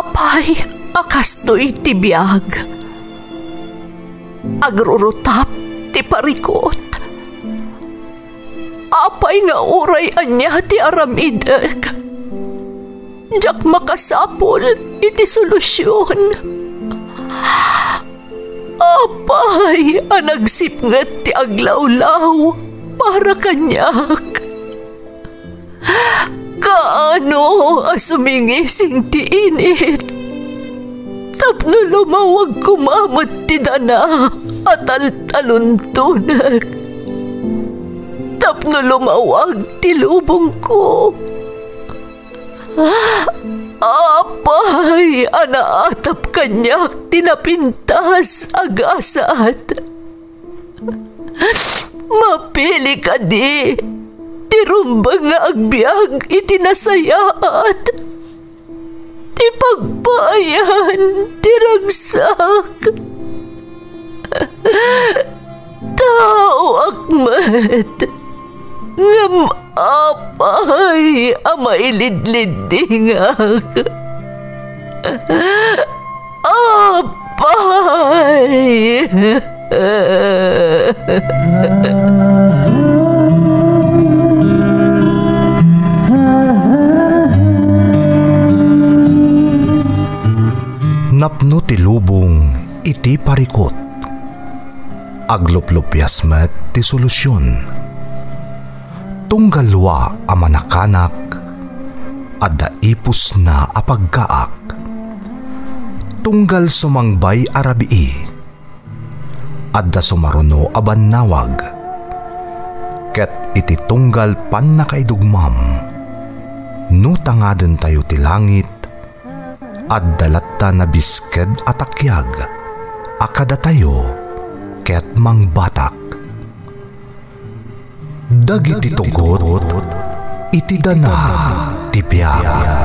Apay, akastoy ti biyag. Agrurutap ti parikot. Apay nga uray anya ti aramideg. Jak makasapol iti solusyon. Apay, anagsipnget ti aglawlaw para kanyak. Kaano asumingising ti init. Tapno lumawag kumamot ti dana at taluntunag. Tapno lumawag ti lubong ko. Apay, anaatap kanyak tinapintas agasat. Mapili ka di. Tirumbang nga agbyag itinasayaat. Ti pagpayan, tiragsak. Tao akmat. Ngam apay, amailidlidingak. Apay. Napno ti lubong iti parikot. Agluplupyas met ti solusyon. Tunggalwa a manakanak adda ipus na apagkaak. Tunggal sumangbay arabii adda sumaruno a bannawag. Ket iti tunggal pan nakaidugmam no tangaden tayo ti langit adda latta na bisked atakyag akada tayo ket mangbatak. Dagiti tugot iti dana ti biag.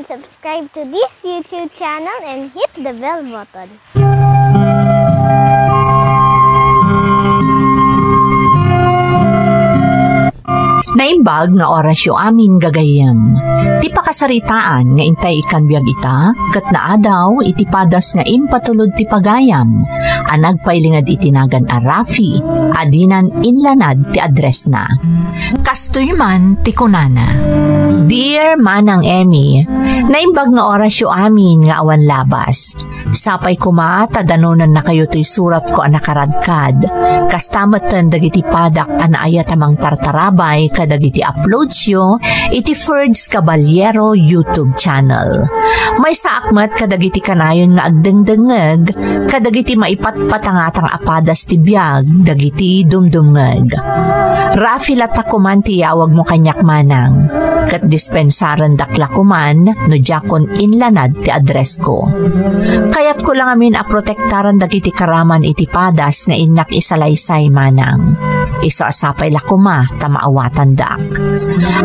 Subscribe to this YouTube channel and hit the bell button. Naimbag nga orasyo amin gagayem. Ti pakasaritaan nga intay ikan biyag ita, kat naadaw iti padas nga impatulod ti pagayam. Anagpailingad itinagan a Rafi, adinan inlanad ti address na. Kastoy man ti kunana. Dear Manang Emmy, naimbag nga orasyo amin nga awan labas. Sapay kuma, tadanunan na kayo to'y surat ko anakaradkad. Kastamatan dagiti padak anaayat amang tartarabay kadagiti uploads yo iti Ferds Caballero YouTube channel. May saakmat kadagiti kanayon nga agdengdengeg kadagiti maipatpatangatang apadas ti biag dagiti dumdumeg. Rafi latakuman ti yawag mo kanyak manang. Kat dispensaran daklakuman no jakon inlanad ti address ko. Kayat ko lang amin aprotektaran dagiti karaman iti padas nga inak isalaysay manang. Iso asapay lakuma tamaawatan dak.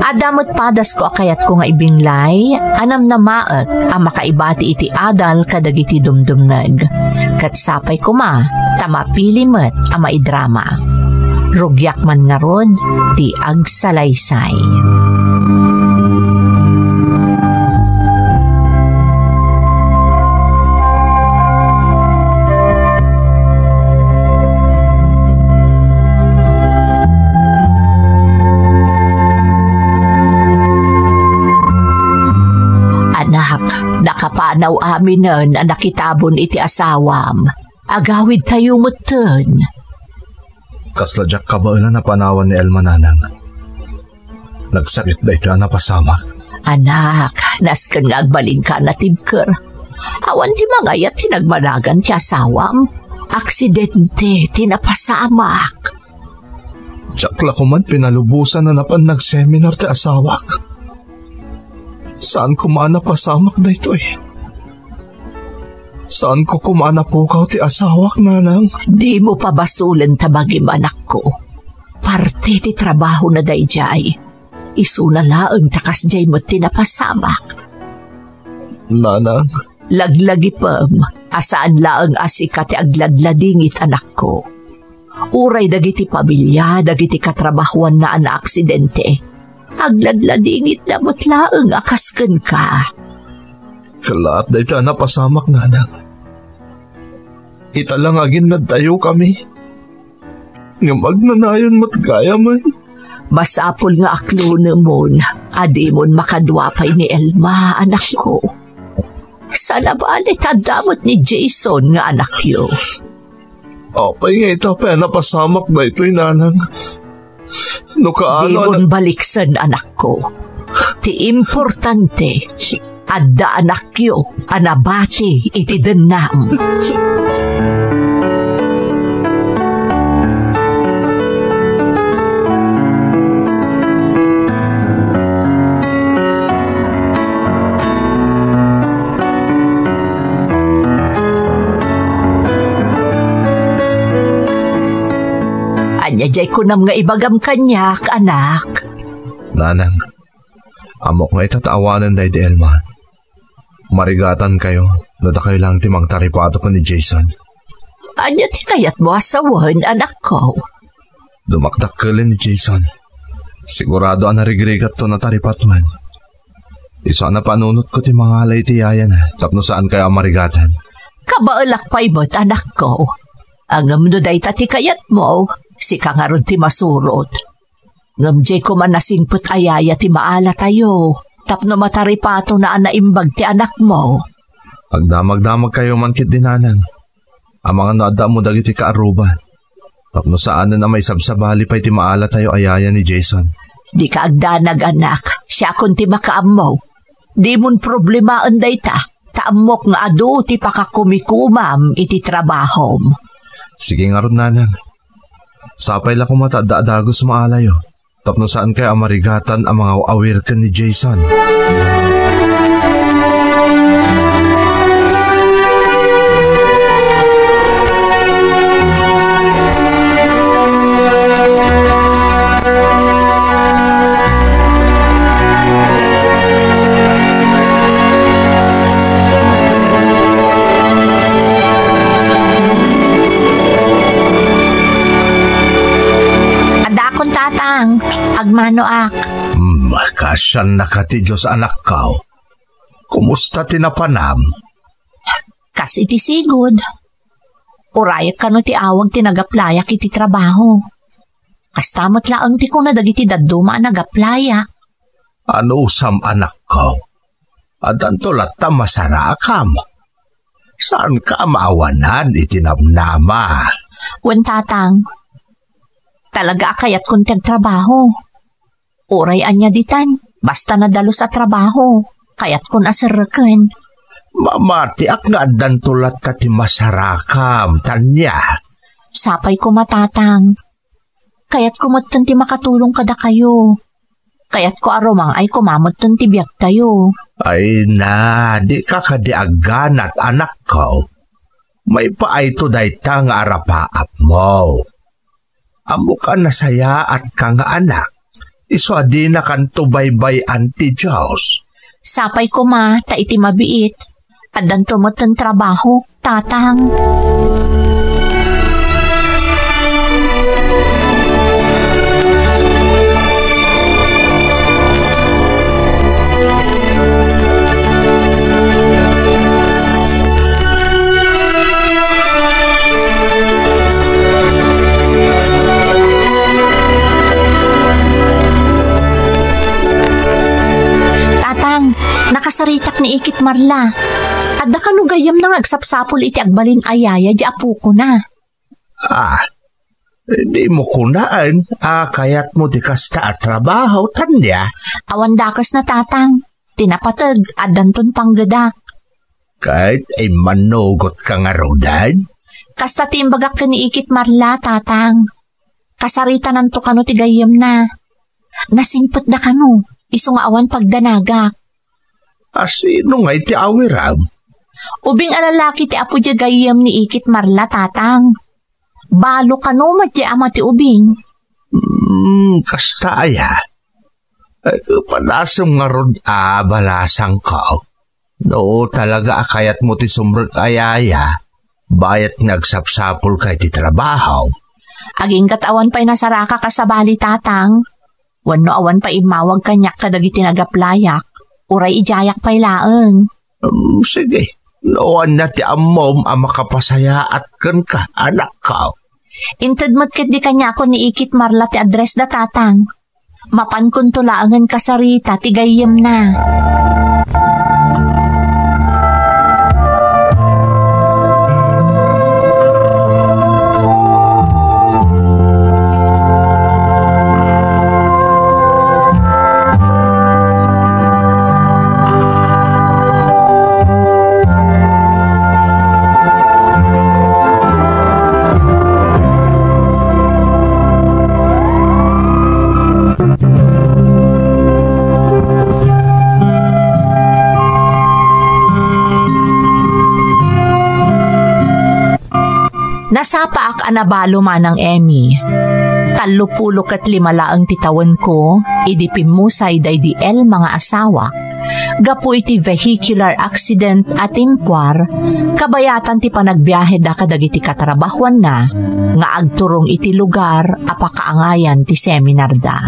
Adamot padas ko akayat ko nga ibinglay anam na maek a makaibati iti adal kadagiti dumdumneg. Kat sapay kuma tamapilimet a maidrama. Rugyak man nga rod ti agsalaysay. Nakapanaw amin nun ang nakitabon iti asawam. Agawid tayo mutun. Kasladyak kabailan na panawan ni Elmananang. Nagsakit na ito na pasamak. Anak, nasken nga agbalin ka na tibker. Awan ti mangayat tinagmanagan ti asawam. Aksidente tinapasaamak. Tsak lakuman pinalubusan na napan nagseminar ti asawak. Saan ko pasamak na ito eh? Saan ko kumanapukaw ti asawak, nanang? Di mo pa basulan tabagim, anak ko. Parte ti trabaho na dayjay. Isuna laeng takas jay mo tinapasamak. Nanang? Laglagi pam, asaan laeng asika ti agladladingit, anak ko. Uray dagiti pamilya, dagiti katrabahuan na ana aksidente. Agladladingit na mo't laeng akasken ka. Kalaat da ita napasamak, nanang. Ita lang agin na tayo kami. Nga magnanayon mo't gaya man. Masapol nga aklo namon, adi mon makadwapay ni Elma, anak ko. Sana balit adamot ni Jason nga anak yo. Apay nga ita pa napasamak na ito'y, nanang. No kaano? Di mon baliksan, anak ko. Ti importante. Adda anak yo, anabati iti denam. Anya jay kunam nga ibagam kanyak, anak. Nanang, amok nga itatawanan day di Elma. Marigatan kayo, nada kayo lang timang taripato ko ni Jason. Anya ti kayat mo asawan, anak ko? Dumakdak ka ni Jason. Sigurado ang narigrigat to na taripatman. Iso na panunot ko ti mga alay ti yayan, tapno saan kaya marigatan. Kabaalak pa'y mo't, anak ko. Ang amnuday tati kayat mo, si kangarod ti masurot. Ngamjay ko man nasingput ayaya ti maala tayo. Tapno mataripato na anaimbag ti anak mo. Agdamag-damag kayo man kit dinanan. Ang mga naada mo dagiti kaaruban. Tapno saan na may sabsabali pa'y ti maala tayo ayaya ni Jason. Di ka agdanag, anak. Siya kun ti makaamaw. Di mon problema anday ta. Taamok nga adu ti pakakumikumam iti trabahom. Sige nga ron, nanang. Sapay la kumatadadagos maalayo. Tapno saan kaya marigatan ang mga awir ka ni Jason. Agmanoak. Kasyan na ka ti Diyos, anak kao. Kumusta tinapanam? Kasi ti sigod. Urayak ka no ti awag tinagaplayak iti trabaho. Kastamot laang ti kung nadagiti daduma nagaplayak. Ano usam, anak kao? Adan tulat ta masarakam. Saan ka maawanan itinamnama? Wen tatang, talaga akayat kong tagtrabaho. Uray anya ditan, basta nadalo sa trabaho, kayat kong asarakan. Mamatiak nga adan tulat ka ti masarakam, tanya. Sapay ko matatang, kayat ko matan ti makatulong kada kayo. Kayat ko aromang ay kumamatan ti biyak tayo. Ay na, di ka kadiaganat, anak ko. May paayto day ta nga arapaap mo. Amo ka nasaya at ka nga anak. Iso adi na kanto baybay anti Diyos. Sapay ko ma, ta iti mabiit. Adan tumatan trabaho, tatang. Nakasaritak ni Ikit Marla. Adda ka no gayam nang agsapsapol iti agbalin ayaya di apu ko na. Di mo kunaan. Kayat mo di kasta at trabaho, tanya. Awan dakas na tatang. Tinapatag, adanton panggadak. Kahit ay manugot ka nga rodan? Kasta timbagak ka ni Ikit Marla, tatang. Kasarita nanto ka no ti gayam na. Nasingpot da ka no. Iso nga awan pagdanagak. Sino nga iti awiram? Ubing alalaki ti apo di gayam ni Ikit Marla, tatang. Balo ka no matya ama ti ubing. Kasta aya. Palasong nga rod balasang ka. No, talaga akayat mo ti sumrag ayaya. Bayat nagsapsapol kay ti trabaho. Aging katawan pa'y nasaraka ka sa bali, tatang. Wano awan pa imawag kanyak kadagiti nagaplayak. Uray ijayak pa'y laeng. Sige. Noon na ti amom ang makapasaya at kan ka, anak ka. Inted mo't di kanya ako ni Ikit Marla ti address da, tatang. Mapan kun tulaangan kasarita ti gayem na. Nasapa ak anabalo manang Emmy. 35 laang titawan ko, idipimusay day di el mga asawa. Gapu iti vehicular accident at impwar, kabayatan ti panagbiyahe da kadagiti katrabahuan na, nga agturong iti lugar apakaangayan ti seminar da.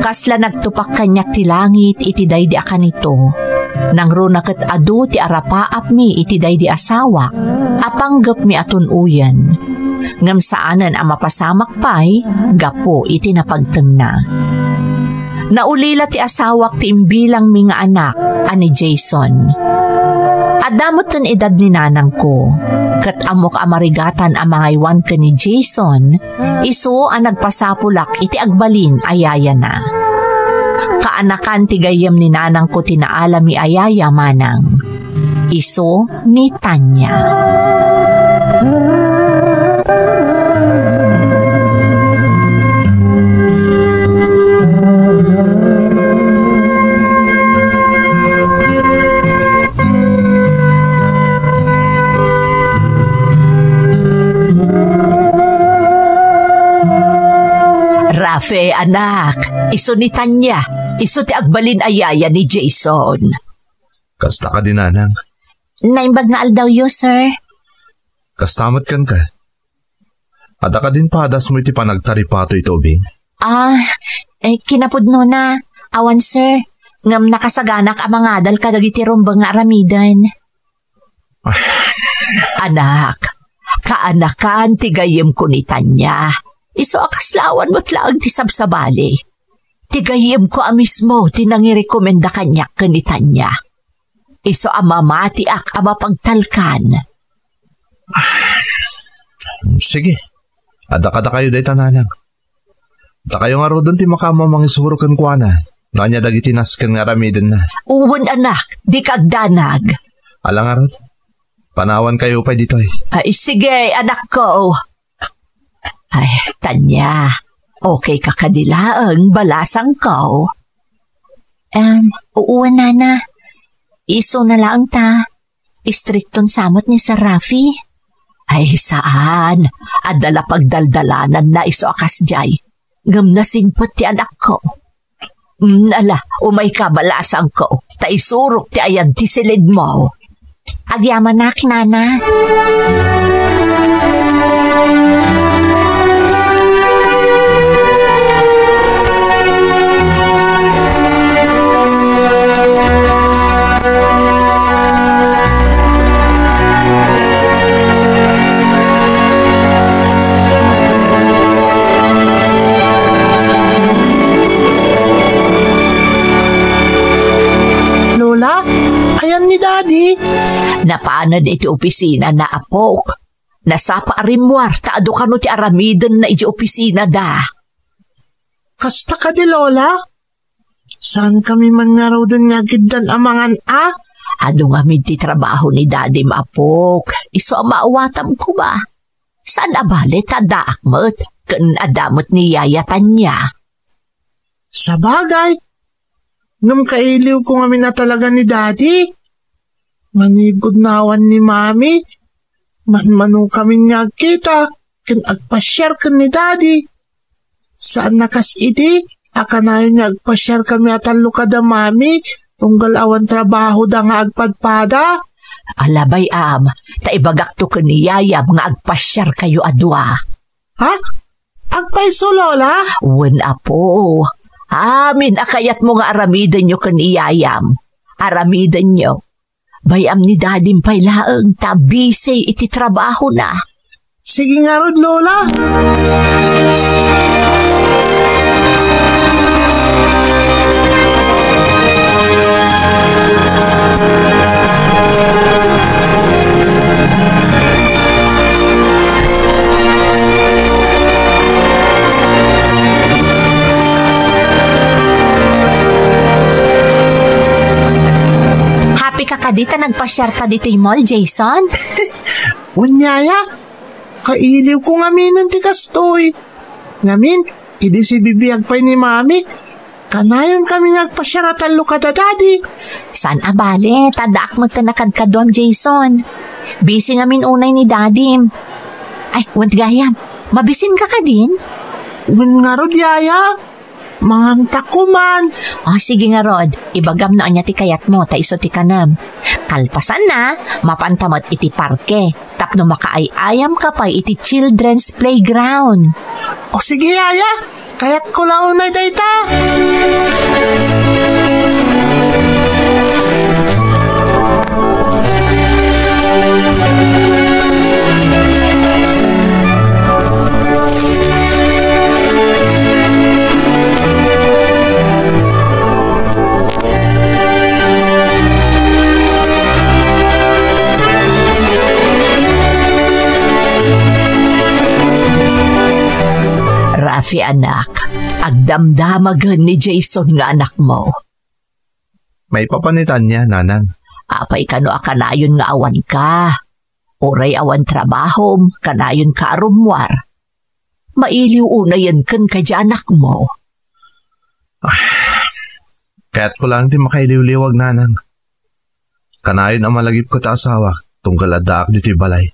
Kasla nagtupak kanyak ti langit iti day di akanito. Nang runaket adu ti arapaap mi iti day di asawa, apanggap mi atun uyan. Ngam saanan ang mapasamak pa'y, gapo iti napagteng na. Naulila ti asawak ti imbilang mi nga anak, ani Jason. Adamot ten edad ni nanang ko, kat amok amarigatan ang mga iwan ka ni Jason, iso ang nagpasapulak iti agbalin ayaya na. Kaanakan ti gayem ni nanang ko tinaala mi ayaya manang. Iso ni Tanya. Rafe, anak, iso ni Tanya, iso ti agbalin ayaya ni Jason. Kasta ka din, nanang. Naimbag nga aldaw yo, sir. Kastamat kan ka. Ada ka din padas mo iti panagtaripato ito, Bing. Kinapudno na. Awan, sir. Ngam nakasaganak ang mga adal kadagiti rumbang nga aramidan. Anak, kaanakan tigayem ko ni Tanya. Iso akaslawan mo't laang ti sabsabali. Tigayem ko mismo tinangirekomenda kanyak ka ni Tanya. Iso amamati ak amapagtalkan. Sige. Ada kayo day tananang. Da kayo nga rodon ti makamamang isurukan kwa na. Nanya dagiti nasken nga ramiden na. Uwan anak, di kagdanag. Alang nga rod. Panawan kayo pa dito eh. Ay sige anak ko. Ay, Tanya, okay ka kadilaang balasang ko. Uuwan nana. Iso na lang ta. Istrikton samot ni Sir Rafi. Ay, saan? Adala pagdaldalanan na iso akas jay. Ngam na singpot ti anak ko. Ala, umay ka balasang ko. Ta isurok ti ayan ti silid mo. Agyaman na kinana. Napanad iti opisina na apok. Nasapa arimwar taado kano ti aramiden na iti opisina da. Kasta ka di Lola? Saan kami man nga raw dun nga giddan amangan Ado nga mid ti trabaho ni Daddy maapok. Iso ang maawatam ko ba? Saan abali tadaak mo't kan adamot ni Yaya Tanya? Sa bagay. Ngam kailiw ko nga na talaga ni Daddy. Manigod nawan ni Mami. Manmanong kami nga kita. Kan agpa-share ka ni Daddy. Saan nakas idi? Akanayon nga agpa-share kami atalo ka da Mami. Tunggal awan trabaho da nga agpadpada. Alabay taibagak to kaniyayab nga agpasyar kayo adwa. Ha? Agpaiso, Lola? Wen apo. Amin akayat mo nga aramidan nyo kaniyayam. Aramidan nyo. Bayam ni Dadim pailaang tabisay iti trabaho na. Sige nga rod, Lola. Happy ka kadita nagpasyar ta dito yung mall, Jason? Unyaya, kailiw ko ngamin ti kastoy. Ngamin, idi si bibiyag pa ni Mamik. Kanayon kami nagpasyaratan lo ka da Daddy. San abale, tadak mo tanakadkadwam, Jason. Busy ngamin unay ni Daddy. Ay, wad gayam, mabisin ka ka din? Wen nga rod, Yaya. Mangantak ko man. Sige nga Rod, ibagam na anya ti kayat mo, ta iso ti kanam. Kalpasan na, mapantamot iti parke. Tapno makaayayam ka pa iti children's playground. O sige, Yaya. Kayat ko lang unay dayta. Rafi anak, agdamdamagan ni Jason nga anak mo. May papanitan niya, Nanang. Apay kano akanayon nga awan ka. Oray awan trabahom, kanayon ka arumwar. Mailiw unayan kan ka dyan anak mo. Kaya't ko lang di makailiw-liwag, Nanang. Kanayon ang malagip ko ta asawak, tunggal adaak dito balay.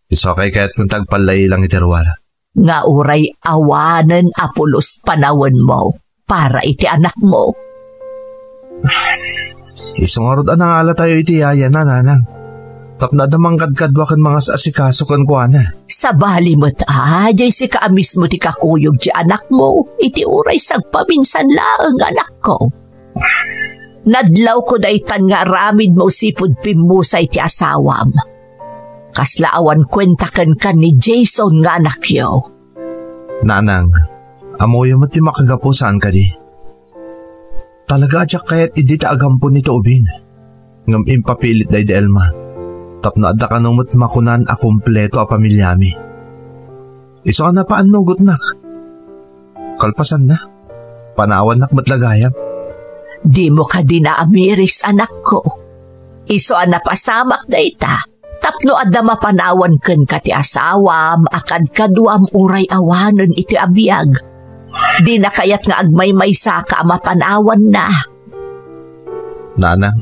Isokay kaya't kung tagpalay lang iterwala. Nga uray awanan apulos panawan mo para iti anak mo. Isungorod anangala tayo iti yaya na, Nanang. Tapna damang kadkadwa kan mga asikaso kan kuana. Sa bali mo't jay si kaamis mo ti kakuyog di anak mo, iti uray sagpaminsan laang anak ko. Nadlaw ko daytan nga ramid mo sipud pimusay ti asawam. Kaslaawan kwentakan ka ni Jason nga anak yo. Nanang, amoy mo ti makagapo saan ka di. Talaga adyak kaya't idita agampo nito ubing. Ngam impapilit day di Elma. Tapno adda ka numot makunan a kumpleto a pamilyami. Iso ka na paan nugot nak. Kalpasan na. Panawan nak matlagayam. Di mo ka dinaamiris anak ko. Iso na pasamak da ita. Tapno adda mapanawan ken ka ti asawam, akad kaduam uray awanen iti abiyag. Di na kayat nga agmay-may sa ka mapanawan na. Nanang.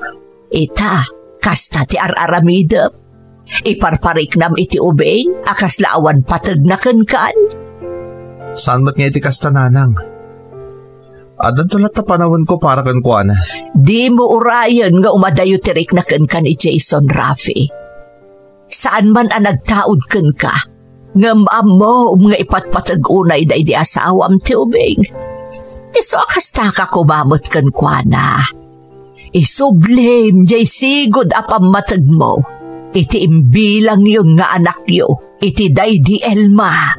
Ita, kasta ti araramidep. Iparparik nam iti ubeng, akas laawan patag na kan. Saan ba't nga iti kasta, Nanang? Adan tulat na panawan ko para kan kuana. Di mo urayan nga umadayo tirik na kan ni Jason, Rafi. Saan man ang nagtaod kan ka, ngam mo nga ipatpatag-unay da di asawam ti ubing. Iso akasta ka kumamot kan kuana. Iso blame jay sigod apam matag mo. Iti imbilang yun nga anak yo, iti day di Elma.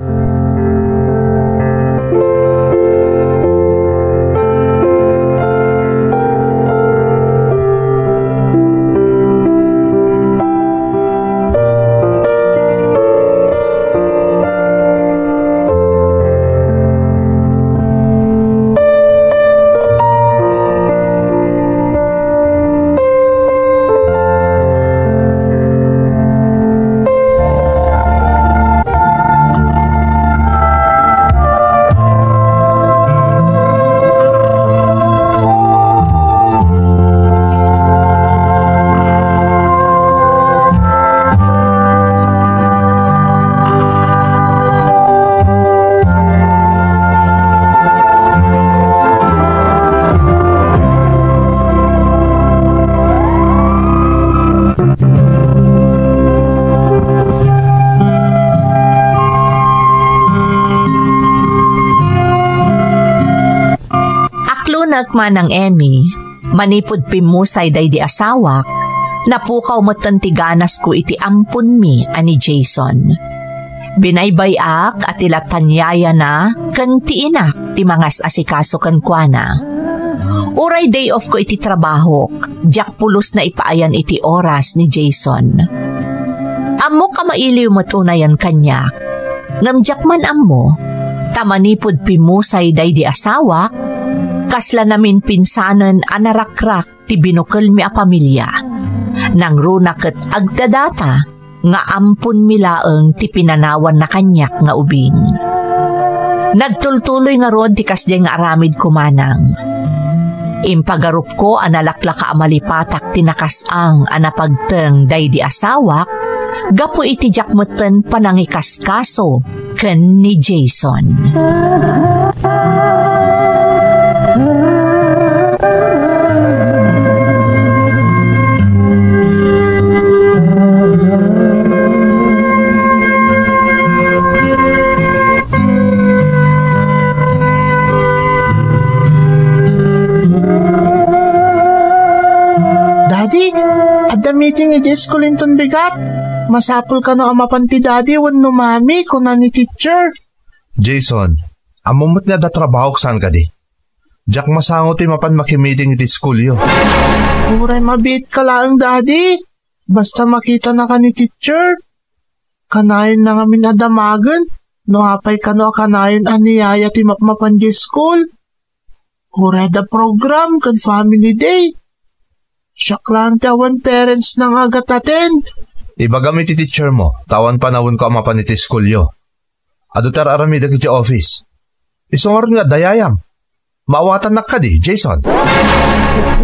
anak manang Emmy, manipod pimusay day di asawak, napukaw matantiganas ko iti ampun mi ani Jason. Binaybayak at ilatanyaya na kan ti inak ti mangas asikaso kan kuana. Uray day off ko iti trabaho, jak pulos na ipaayan iti oras ni Jason. Amo ka mailiw matunayan kanya, ngamjak man amo, tamanipod pimusay day di asawak, kasla namin pinsanan anarakrak ti binukal mi a pamilya. Nang runaket agdadata, nga ampun milaeng ti pinanawan na kanyak nga ubing. Nagtultuloy nga rod ti kasday nga aramid kumanang. Impagarup ko analaklaka amalipatak tinakasang anapagteng day di asawak, gapo iti jakmeten panangikaskaso ken ni Jason. Daddy, at the meeting iti eskulinton bigat. Masapul ka no amapan ti daddy wenno mami kuna ni teacher. Jason, amumot nga da trabaho saan ka di? Jak masango ti mapan makimiting iti skulyo. Uray mabit ka lang daddy. Basta makita na ka ni teacher. Kanayon na nga minadamagan. No apay ka no kanayon aniyaya ti mapmapan di school. Uray da program kan family day. Siyak lang tawan parents nang agat attend. Ibagam iti teacher mo, tawan panawon ko amapan iti skulyo. Adutar aramida kiti office. Isungor nga dayayam. Maawatan na ka di, Jason.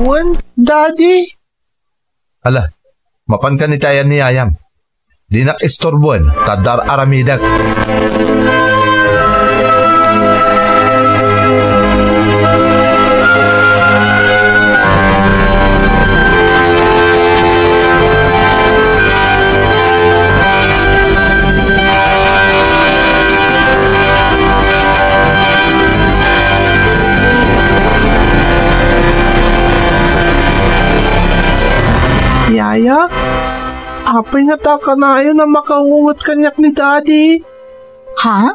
Wan, daddy? Ala, mapan ka ni tayan ni Ayam. Di nak istorbuan, tadar aramidak. Yaya, apay nga ta kanayon na makahungot kanyak ni daddy. Ha?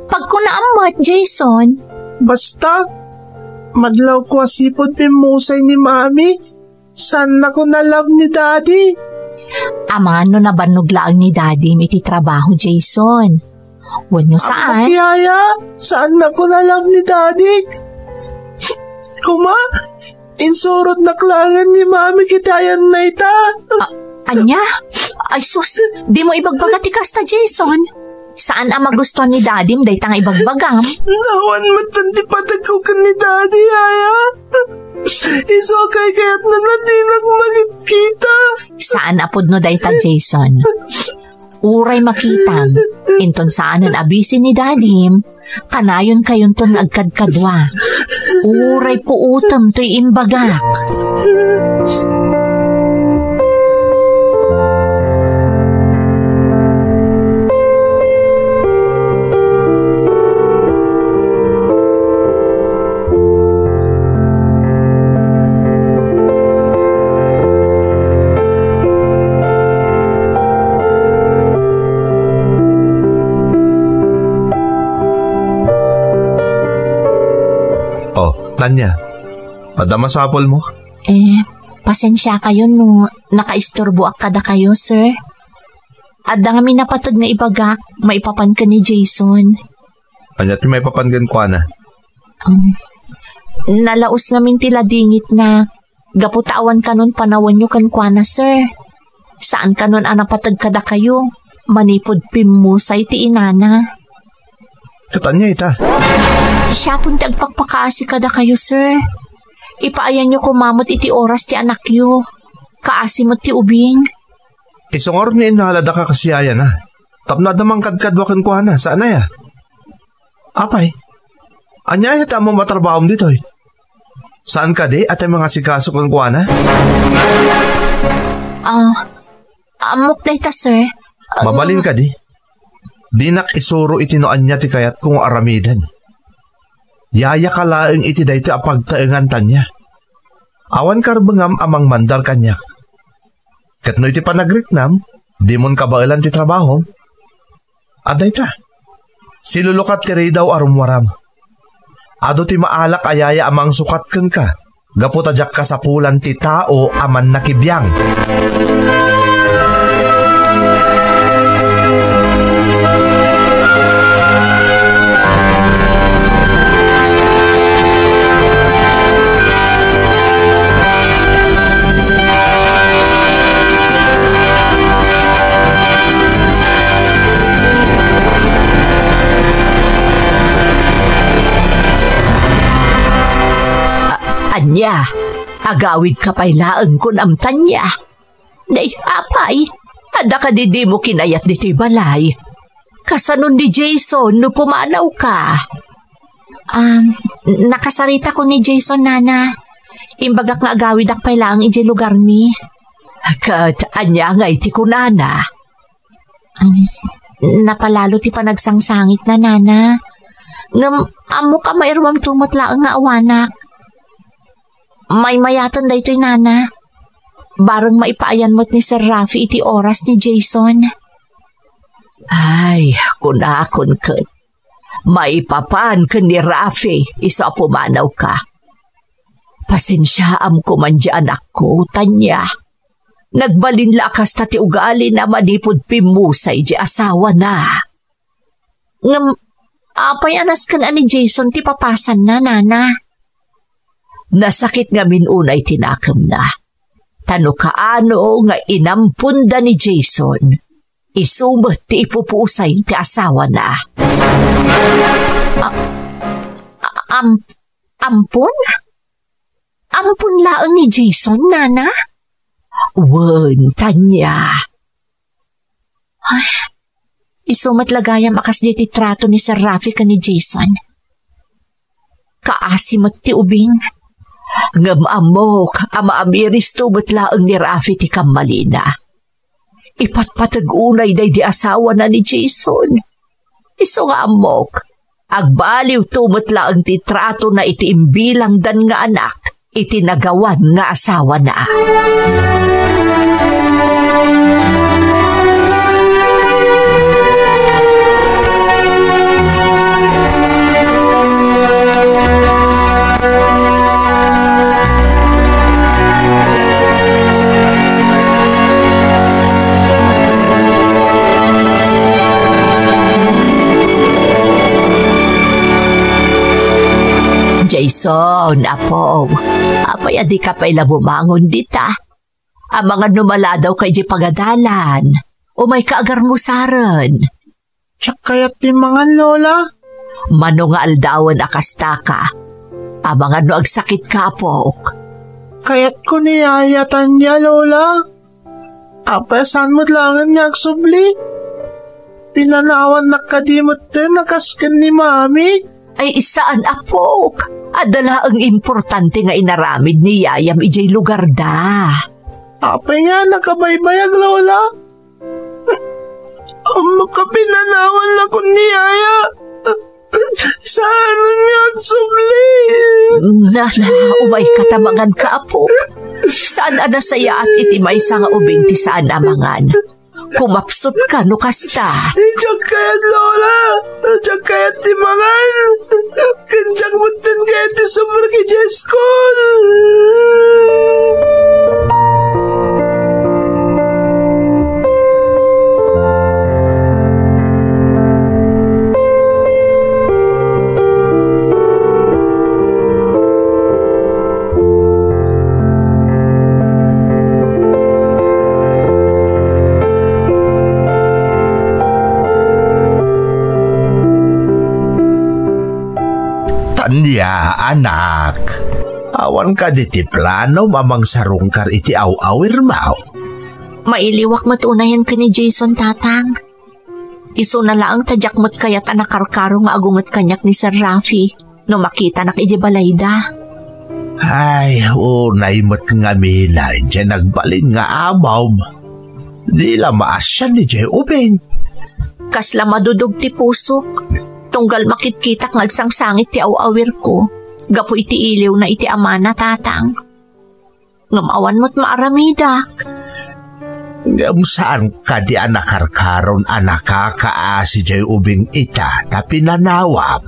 Pagkunaamat, Jason. Basta, madlaw ko asipod pimusay ni mami. San na ko na love ni daddy? Amano na banuglaang ni daddy iti trabaho, Jason. Wanyo saan? Yaya, saan na ko na love ni daddy? Kuma, insurot na klangan ni mami kitayan na ita. Anya? Ay sus, di mo ibagbagati kasta, Jason. Saan ang magustuhan ni daddy day tang ibagbagam? Nawan matanti patag ko ka ni daddy, Yaya. Isokay kaya't na natinag magkita. Saan apod no day ta, Jason? Uray makitang, inton saan ang abisi ni daddy, kanayon kayon ton agkadkadwa. Uray po utam to'y imbagak. Tanya, padamasapol mo? Pasensya kayo no, nakaistorbo akada kayo, sir. Adda nga minapatod nga ibagak, maipapan ka ni Jason. Anya ti may papanggan ko na? Nalaos namin tila dingit nga, gaputawan ka nun panawan nyo kan kwa na, sir. Saan ka nun anapatag kada kayo? Manipod pimusay ti inana. Katanya ita. Siya kung tagpakpakaasi kada kayo, sir. Ipaayan nyo kumamot iti oras ti anak yo. Kaasi mo ti ubing. Isungor ni inalada ka kasiyaya na. Tapna damang kadkadwakan ko na. Saan na ya? Apay, anya ya tamo matrabahom dito eh. Saan ka di at ay mga sikaso kong ko na? Amok na ita, sir. Mabalin ka di. Di nak isuro itinoan niya ti kayat kong aramidan. Yaya kalaeng iti dayto a pagtaengan tanya. Awan karbengam amang mandar kanyak. Ket no iti panagritnam, di mon kabailan ti trabaho. Aday ta, silulukat ti daw arumwaram. Ado ti maalak ayaya amang sukat ken ka. Gaputajak ka sa pulan ti tao aman nakibiyang. Anya, agawid ka pa'y laeng kun amtan niya. Day, apay, ada ka di mo kinayat di ti balay. Kasanon ni Jason no pumanaw ka. Nakasarita ko ni Jason, nana. Imbagak nga agawid ak pa'y laeng iji lugar mi. Kat, anya nga iti ko, nana. Napalalo ti panagsangsangit na, nana. Ngam, amo ka mairwam tumot laeng nga awanak. May mayaton da ito'y, nana. Barang maipaayan mo't ni Sir Rafi iti oras ni Jason. Ay, kunakon ket. Maipapaan ka ni Rafi, isa pumanaw ka. Pasensyaam ko man di anak ko, tanya. Nagbalinlakas ta ti ugali na manipod pimusay di asawa na. Ngam, apay anas ka na ni Jason ti papasan na, nana. Nasakit nga minunay tinakam na. Tano kaano nga inampunda ni Jason, isumot ti ipupusay ti asawa na. Ampun? Ampun laang ni Jason, nana? Wen, tanya. Ay, isumat lagayam akas di ti trato ni Sir Rafi ka ni Jason. Kaasimot ti ubing. Ngam amok, ama amiris to batlaang ni Rafi ti kamalina. Ipatpatag-unay day di asawa na ni Jason. Iso nga amok, agbaliw to batlaang ti trato na iti imbilang dan nga anak, iti nagawan nga asawa na. Jason, apo, apay adi ka pa'y labumangon dita. Ang mga numala daw kay di pagadalan, o may kaagarmusaran. Tsak kayat ti mga lola? Mano nga aldawan akastaka, ang mga no agsakit kapok. Kayat ko ni ayatan niya, lola. Apay saan mo't langan niya agsubli? Pinanawan nakadimot din nakaskan ni mami. Ay isaan apok, adala ang importante nga inaramid ni Yayam ijay lugar da. Apay nga nakabaybayag, lola. Makapinanawan na ko ni Yaya. Saan niya agsubli? Nala, umay katamangan ka apok. Saan anasaya at iti may nga ubing ti saan amangan? Kumapsot ka no kasta. Diyak kayat, lola. Diyak kayat ti mangan. Kanjak mo din kayat ti sumber ki Jeskol. Anya, anak. Awan ka di ti plano mamang sarungkar iti aw-awir mao. Mailiwak matunayan ka ni Jason, tatang. Iso na laang tadyak mo't kayat anak karkaro nga agungot kanyak ni Sir Rafi no makita nak iji balayda. Ay, unay mo't nga milay dyan nagbalin nga amaw. Di la maasyan ni Jay Ubing. Kasla madudog ti pusok. tunggal makitkitak ngagsangsangit ti awawir ko. Gapo iti iliw na iti ama na tatang. Ngamawan mo't maaramidak. Ngam saan ka di anakarkaron anakakaasi jay ubing ita tapi nanawam.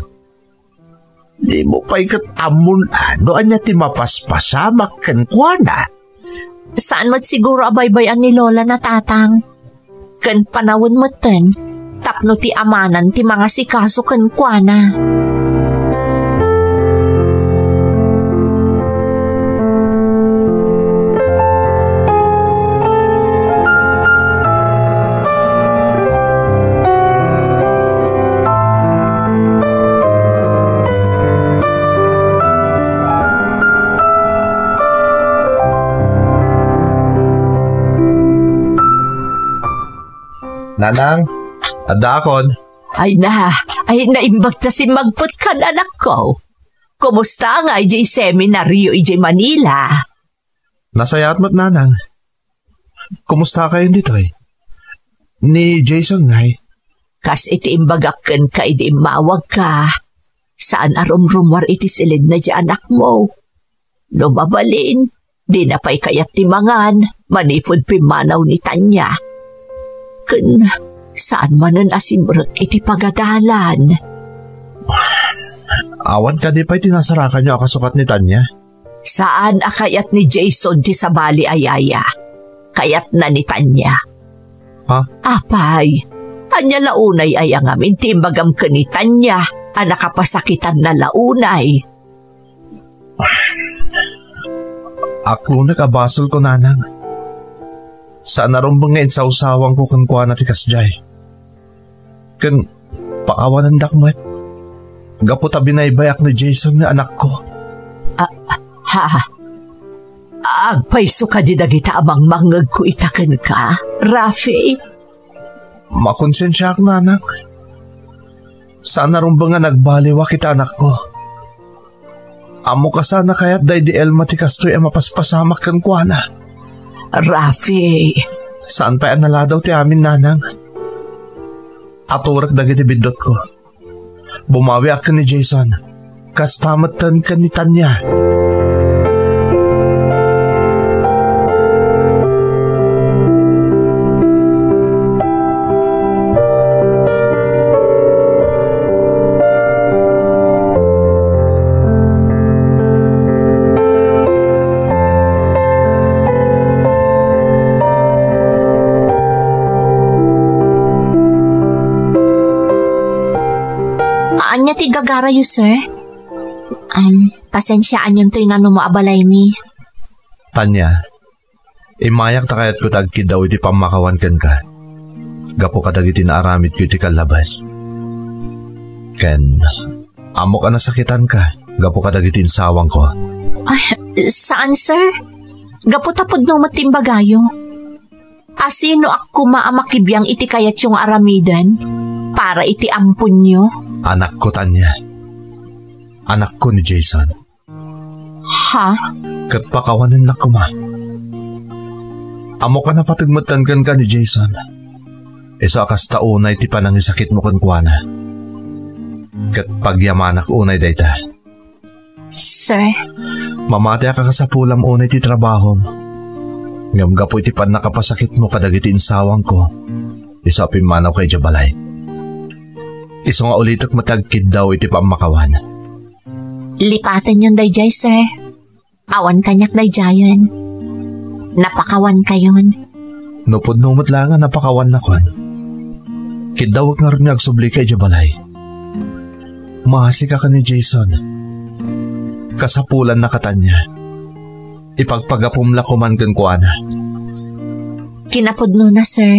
Di mo pa'y katamon ano anya ti mapaspasamak ken kuana. Saan mo't siguro abaybayan ni Lola na tatang? Ken panawon mo't ten, tapno ti amanan ti mga sikaso ken kuana. Nanang, adakon. Ay naimbag ta si magput kan anak ko. Kumusta nga ijay seminaryo ijay Manila? Nasayat mo't nanang. Kumusta kayo dito eh? Ni Jason ngay. Kas iti imbagakken ka iti mawag ka. Saan arumrumwar iti silid na di anak mo? Lumabalin, di na pa'y kayat timangan, manipod pimanaw ni Tanya. Ken saan manan asimrek iti pagadalan? Awan ka di pa'y tinasarakan niyo akasukat ni Tanya? Saan akayat ni Jason ti sabali ayaya? Kayat na ni Tanya. Ha? Apay, anya launay ay ang amin timbagam ka ni Tanya, anakapasakitan na launay. Aklo nakabasol ko nanang. Saan narumbang ngayon sa usawang ko kan kuha na ti kasjay. Kan pakawanan dakmat. Gapo tabi na ibayak ni Jason nga anak ko. Agpaiso ka di dagita amang mangag ko itaken ka, Rafi? Makonsensya ak nanang. Saan narumbang nga nagbaliwa kita anak ko. Amo ka sana kaya't day di Elma ti Castroy ay mapaspasamak kan kuha na. Rafi. Saan pa naladaw ti amin nanang? Aturak dagiti bidot ko. Bumawi ak ni Jason. Kastamatan ka ni Tanya. Anya ti gagara yu, sir? Pasensyaan yung to'y nga numaabalay mi. Tanya, imayak ta kayat ko tagkid daw iti pamakawan kan ka. Gapo ka dagiti naaramid ko iti kalabas. Ken, amo ka nasakitan ka. Gapo ka dagiti insawang ko. Ay, saan, sir? Gapo tapod no matimbagayo. Asino ako maamakibiyang iti kayat yung aramidan para iti ampun nyo? Anak ko, Tanya. Anak ko ni Jason. Ha? Kat pakawanin na ko, ma. Amo ka na patagmatan kan ka ni Jason. Iso akas taunay ti panangisakit mo kan kuwana. Kat pagyamanak unay dayta. Sir? Mamati ka sa pulam unay ti trabahom. Ngamga po iti pan nakapasakit mo kadagiti insawang ko. Iso apimanaw kay Jabalay. Iso nga ulitok matagkid daw iti pamakawan. Lipatan yun dayjay, sir. Awan kanyak dayjayan. Napakawan kayon. Nupod-numot lang nga napakawan na kon. Kidawag nga rin nagsubli kay Jabalay. Mahasi ka ni Jason. Kasapulan na katanya. Ipagpagapumla ko man kan kuana. Kinapudno na, sir.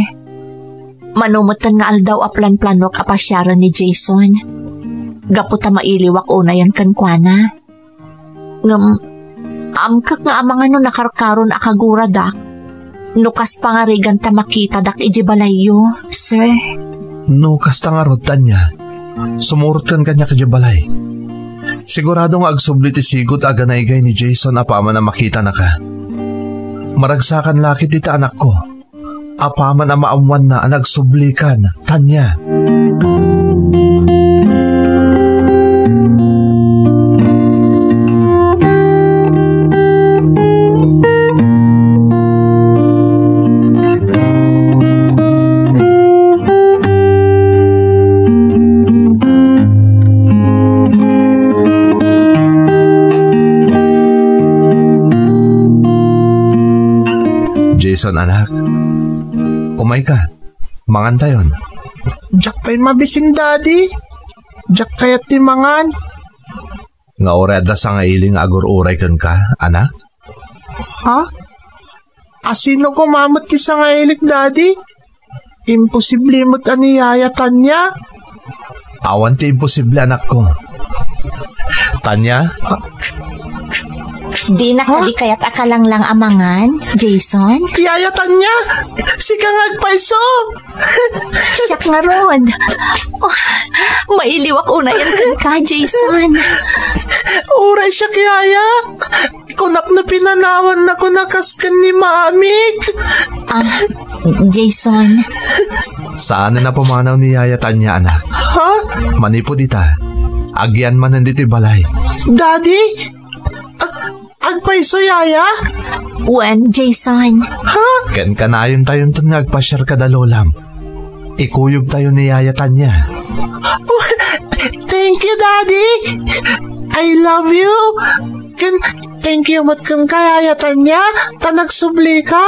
Manumutan nga aldaw a plan-planok a pasyara ni Jason. Gaputa mailiwak unayan kan kuana. Amkak nga amang ano nakarkaron akagura dak. Nukas pangarigan ta makita dak ijibalayo, sir. Nukas ta nga rotan niya. Sumurot kan kanya kajibalay. Sigurado nga agsubli ti sigot aganaygay ni Jason apama na makita na ka. Maragsakan lakit iti anak ko. Apama na maamwan na nagsubli kan, Tanya. Jason, anak. Umay ka. Mangan tayon. Jak pa'y mabisin, Daddy. Jak kayat ti mangan. Nga oreda sa nga iling agur-uray kan ka, anak? Ha? Asino ko mamot ti sa nga ilik, Daddy? Imposible mo't aniyayatan niya. Awan ti imposible, anak ko. Tanya? Di na kali kaya't akalang lang amangan, Jason? Yayatan niya! Si kangagpaiso! Siyak nga ron. Oh, mailiwak unayan kan ka, Jason. Uray siya kiyaya! Kunak na pinanawan na kunakaskan ni Mamik! Jason. Saan na pumanaw ni Yaya Tanya, anak? Ha? Manipod ita. Agyan man nandito balay. Daddy? Agpaiso, Yaya? Wen, Jason. Ha? Ken kanayon tayon ton nga agpasyar kadalolam. Ikuyog tayo ni Yaya Tanya. Oh, thank you, Daddy! I love you! Thank you mat kang kayayatan niya, tanagsubli ka.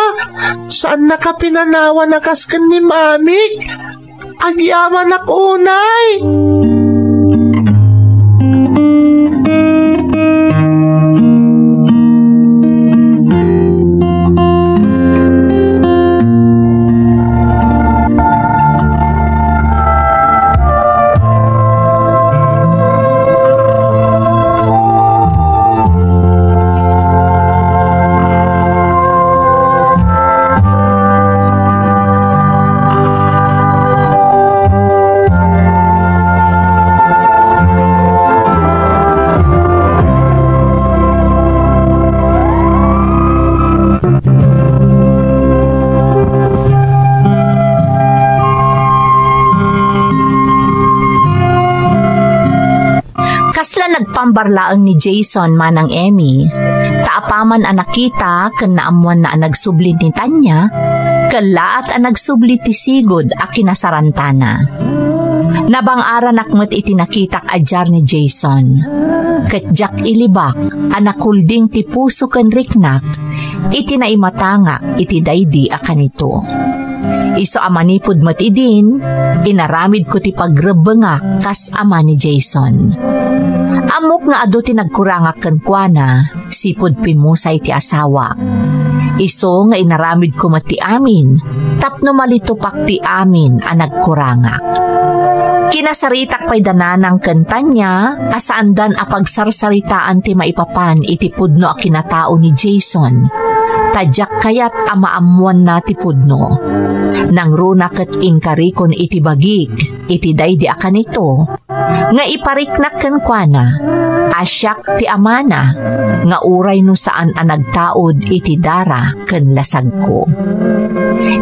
Saan na ka pinanawa na kaskan ni Mamik? Agyaman akunay! Nagpambarlaang ni Jason manang Emmy, taapaman ang nakita kan naamuan na nagsubli ni Tanya, kalaat ang nagsubli ti sigod a kinasarantana. Nabang-aran akmet iti nakitak ajar ni Jason, ket jak ilibak anak kulding ti puso kan riknak, iti naimatanga iti daydi a kanito. Iso amanipod mat idin, inaramid ko ti pagrebengak kas ama ni Jason. Amok nga ado ti nagkurangak ken kuana, sipod pimusay ti asawa. Iso nga inaramid ko mat ti amin, tapno malitupak ti amin a nagkurangak. Kinasaritak pa'y dananang kanta niya, asaandan a pagsarsaritaan ti maipapan iti pudno a kinatao ni Jason. Tadyak kayat amaamuan na ti pudno. Nang runa ket ingkarikon iti bagik, iti daydi akan ito, nga ipariknak ken kuana, asyak ti amana, nga uray no saan a nagtaod iti dara ken lasag ko.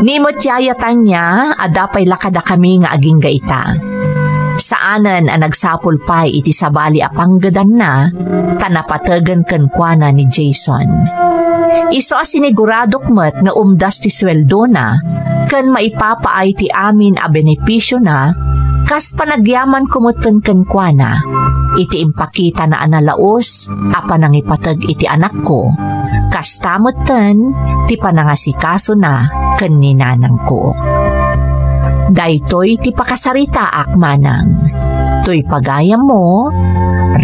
Nimot yayatan niya, adapay lakada kami nga aging gaita. Saanan ang nagsapol pa'y iti sabali a panggadan na, tanapatagan ken kuana ni Jason. Iso a siniguradok met nga umdas ti sweldo na, ken maipapaay ti amin a benepisyo na, kas panagyaman kumutten ken kuana, iti impakita na analaos a panangipatag iti anak ko, kas tamutten ti panangasikaso na ken ninanang ko. Daytoy ti pakasarita ak manang, to'y pagayam mo,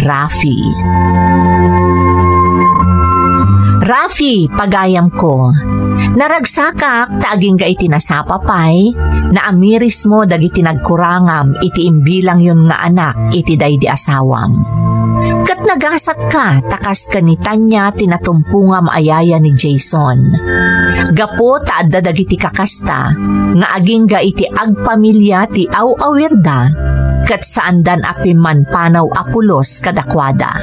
Rafi. Rafi, pagayam ko, naragsakak taaging ga iti nasapapay, na amiris mo dagiti nagkurangam iti imbilang yun nga anak iti daydi asawam. Kat nagasat ka, takas ka ni Tanya tinatumpungam ayaya ni Jason. Gapo taadda dagiti kakasta, nga aging ga iti agpamilya ti aw-awirda, kat saandan apiman panaw apulos kadakwada.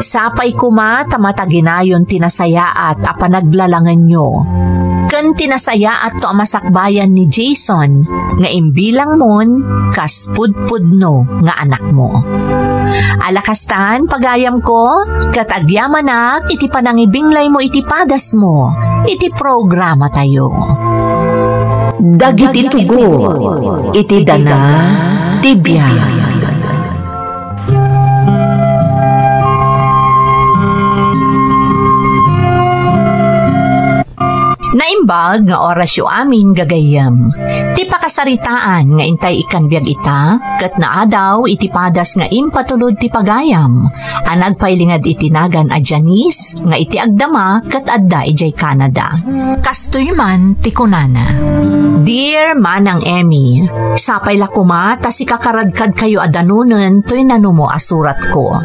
Sapay kuma tamataginayon tinasayaat a panaglalangan nyo. Kan tinasayaat to amasakbayan ni Jason, nga imbilang mon kas pudpudno nga anak mo. Alakastan pagayam ko, katagyamanak iti panangibinglay mo iti padas mo, iti programa tayo. Dagiti tugo, iti dana, tibya. Naimbag nga orasyo amin gagayam. Ti pakasaritaan nga intay ikan biyag ita, kat naadaw iti padas nga impatulod ti pagayam. Anag pailingad itinagan a Janice, nga iti agdama kat adda ijay Canada. Kastoy man ti kunana. Dear Manang Emmy, sapay lakuma ta si kakaradkad kayo adanunen to'y nanumo asurat ko.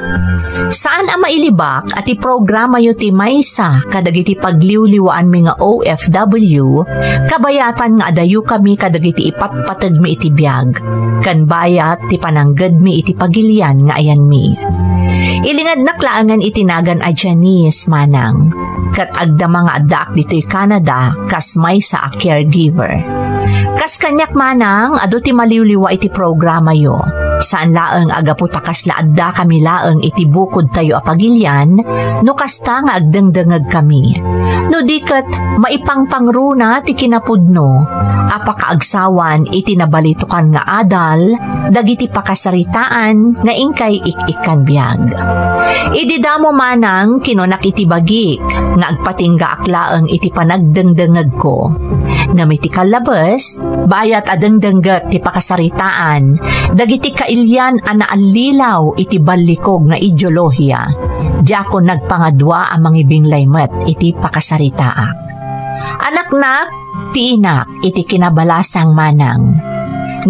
Saan ang mailibak at iprograma yu ti maysa kadagiti pagliwliwaan mi nga OFW, kabayatan nga adayu kami kadagiti ipatpatag mi iti biyag, kan bayat ti pananggad mi iti pagilian nga ayan mi. Ilingad naklaangan itinagan a Janice manang, kat agdama nga addaak dito'y Canada kas maysa a caregiver. Kas kanyak manang adu ti maliwliwa iti programa yo. Saan laeng agaputakas laadda kami laeng iti bukod tayo apagilyan, no kasta nga agdengdengag kami. No diket maipangpangruna ti kinapudno, apakaagsawan iti nabalitukan nga adal, dagiti pakasaritaan nga ingkay ik-ikan biyag. Ididamo manang kinunak iti bagik, nga agpatingga aklaeng iti panagdengdengag ko. Ngamiti kalabas, bayat adengdenggat ti pakasaritaan, dagiti kailyan ana anlilaw iti balikog nga ideolohiya. Diyako nagpangadwa ang mangibinglaymet iti pakasaritaak. Anaknak, ti inak iti kinabalasang manang.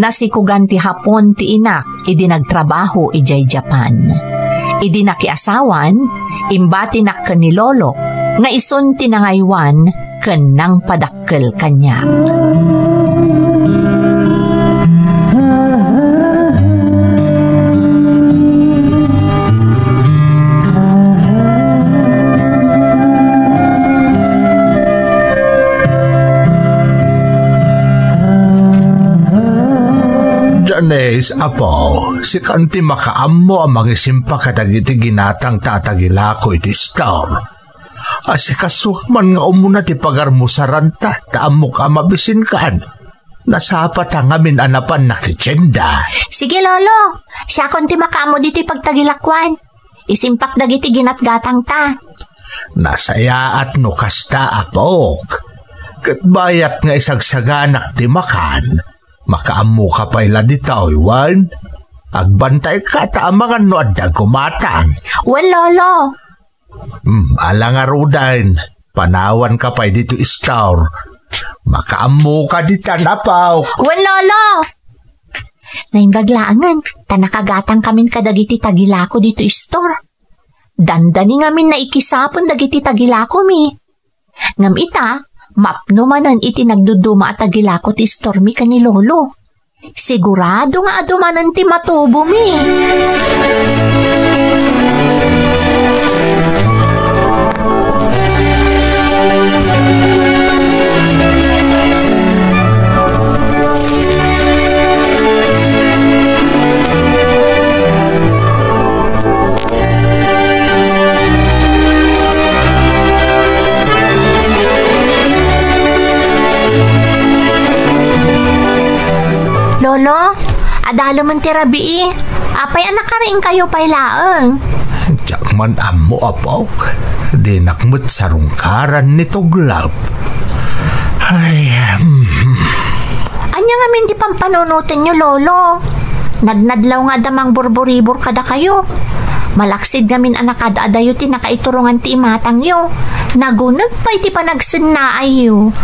Nasikugan ti hapon ti inak idi nagtrabaho ijay Japan. Idi nakiasawan, imbati nak ken ni lolo, nga ison tinangaywan ken nang padakkel kanya. Janice, apo, si kanti makaammo ang mangisimpa kadagiti ginatang tatagilako iti store. Asi kasukman nga umuna ti pagarmusaran ta, taamok amabisin kaan. Nasapat ang amin anapan na kitsyenda. Sige lolo, siya konti makaamo dito pagtagilakwan. Isimpak dagiti ginatgatang ta. Nasaya at nukasta apok. Katbayat nga isagsaganak ti makan. Makaamu ka pa ila ditaw, Iwan. Agbantay ka taamangan no adda gumatang. Well, lolo. Alang arudan. Panawan ka pa dito istaur. Makaamu ka ditan apaw. Well, lolo. Naimbaglaangan, tanakagatang kamin kadagiti tagilako dito istor. Dandani ngamin na ikisapon dagiti tagilako mi. Ngam ita, mapno manan iti nagduduma at tagilako ti Stormy ka ni lolo. Sigurado nga adumanan ti matubo mi. Lolo, adalo man ti rabi apay anak ka rin kayo pailaeng. Diyak man amo apok. Di nakmut sarungkaran nito glab. Ay, Anya nga min di pampanunutin nyo, lolo. Nagnadlaw nga damang burburibor kada kayo. Malaksid ngamin anak kada-adayo ti nakaiturungan ti imatang yo. Nagunag pa iti panagsinnaay yo.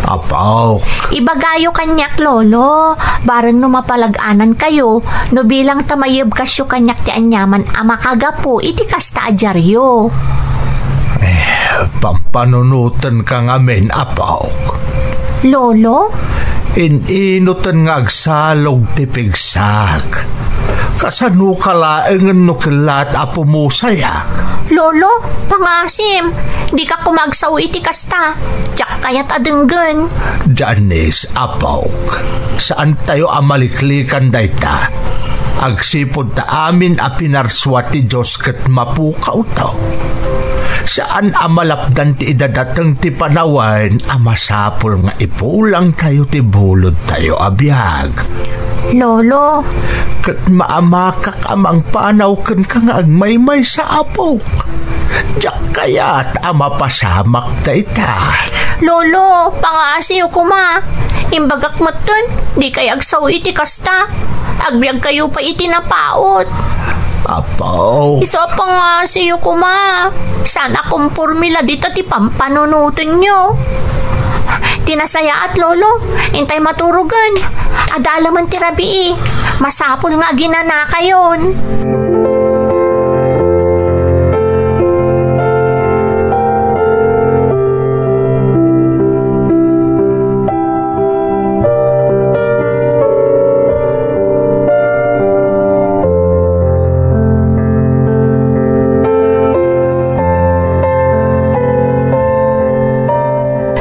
Apaw. Ibagayo kanyak, lolo. Barang no mapalaganan kayo, no bilang tamayib kasyo kanyak ti anyaman ama kagapo, iti kasta adyaryo. Pampanunutan ka ngamin, apaw. Lolo? Ininutan nga agsalog ti pigsag. Kasano kalaengan no kilat apo mo sayak. Lolo, pangasim. Di ka kumagsaw iti kasta. Tiyak kayat adenggan. Janice, apaw. Saan tayo amaliklikan dayta? Agsipod ta amin a pinarswati Diyos ket mapukaw to. Saan amalapdan ti idadatang ti panawan amasapol nga ipulang tayo ti bulod tayo abiyag. Lolo. Ket maamakak amang panaw ken kang agmaymay sa apok. Diyak kaya't ama pasamak dayta. Lolo, pangasiyo ko ma. Imbagak mo dun, di kay agsaw iti kasta. Agbiag kayo pa iti napaot. Apaw. Isa pangasiyo ko ma. Sana kumpurmila dito ti pampanunutin nyo. Tinasaya at lolo, intay maturugan. Adala man ti rabi masapol nga ginana kayon.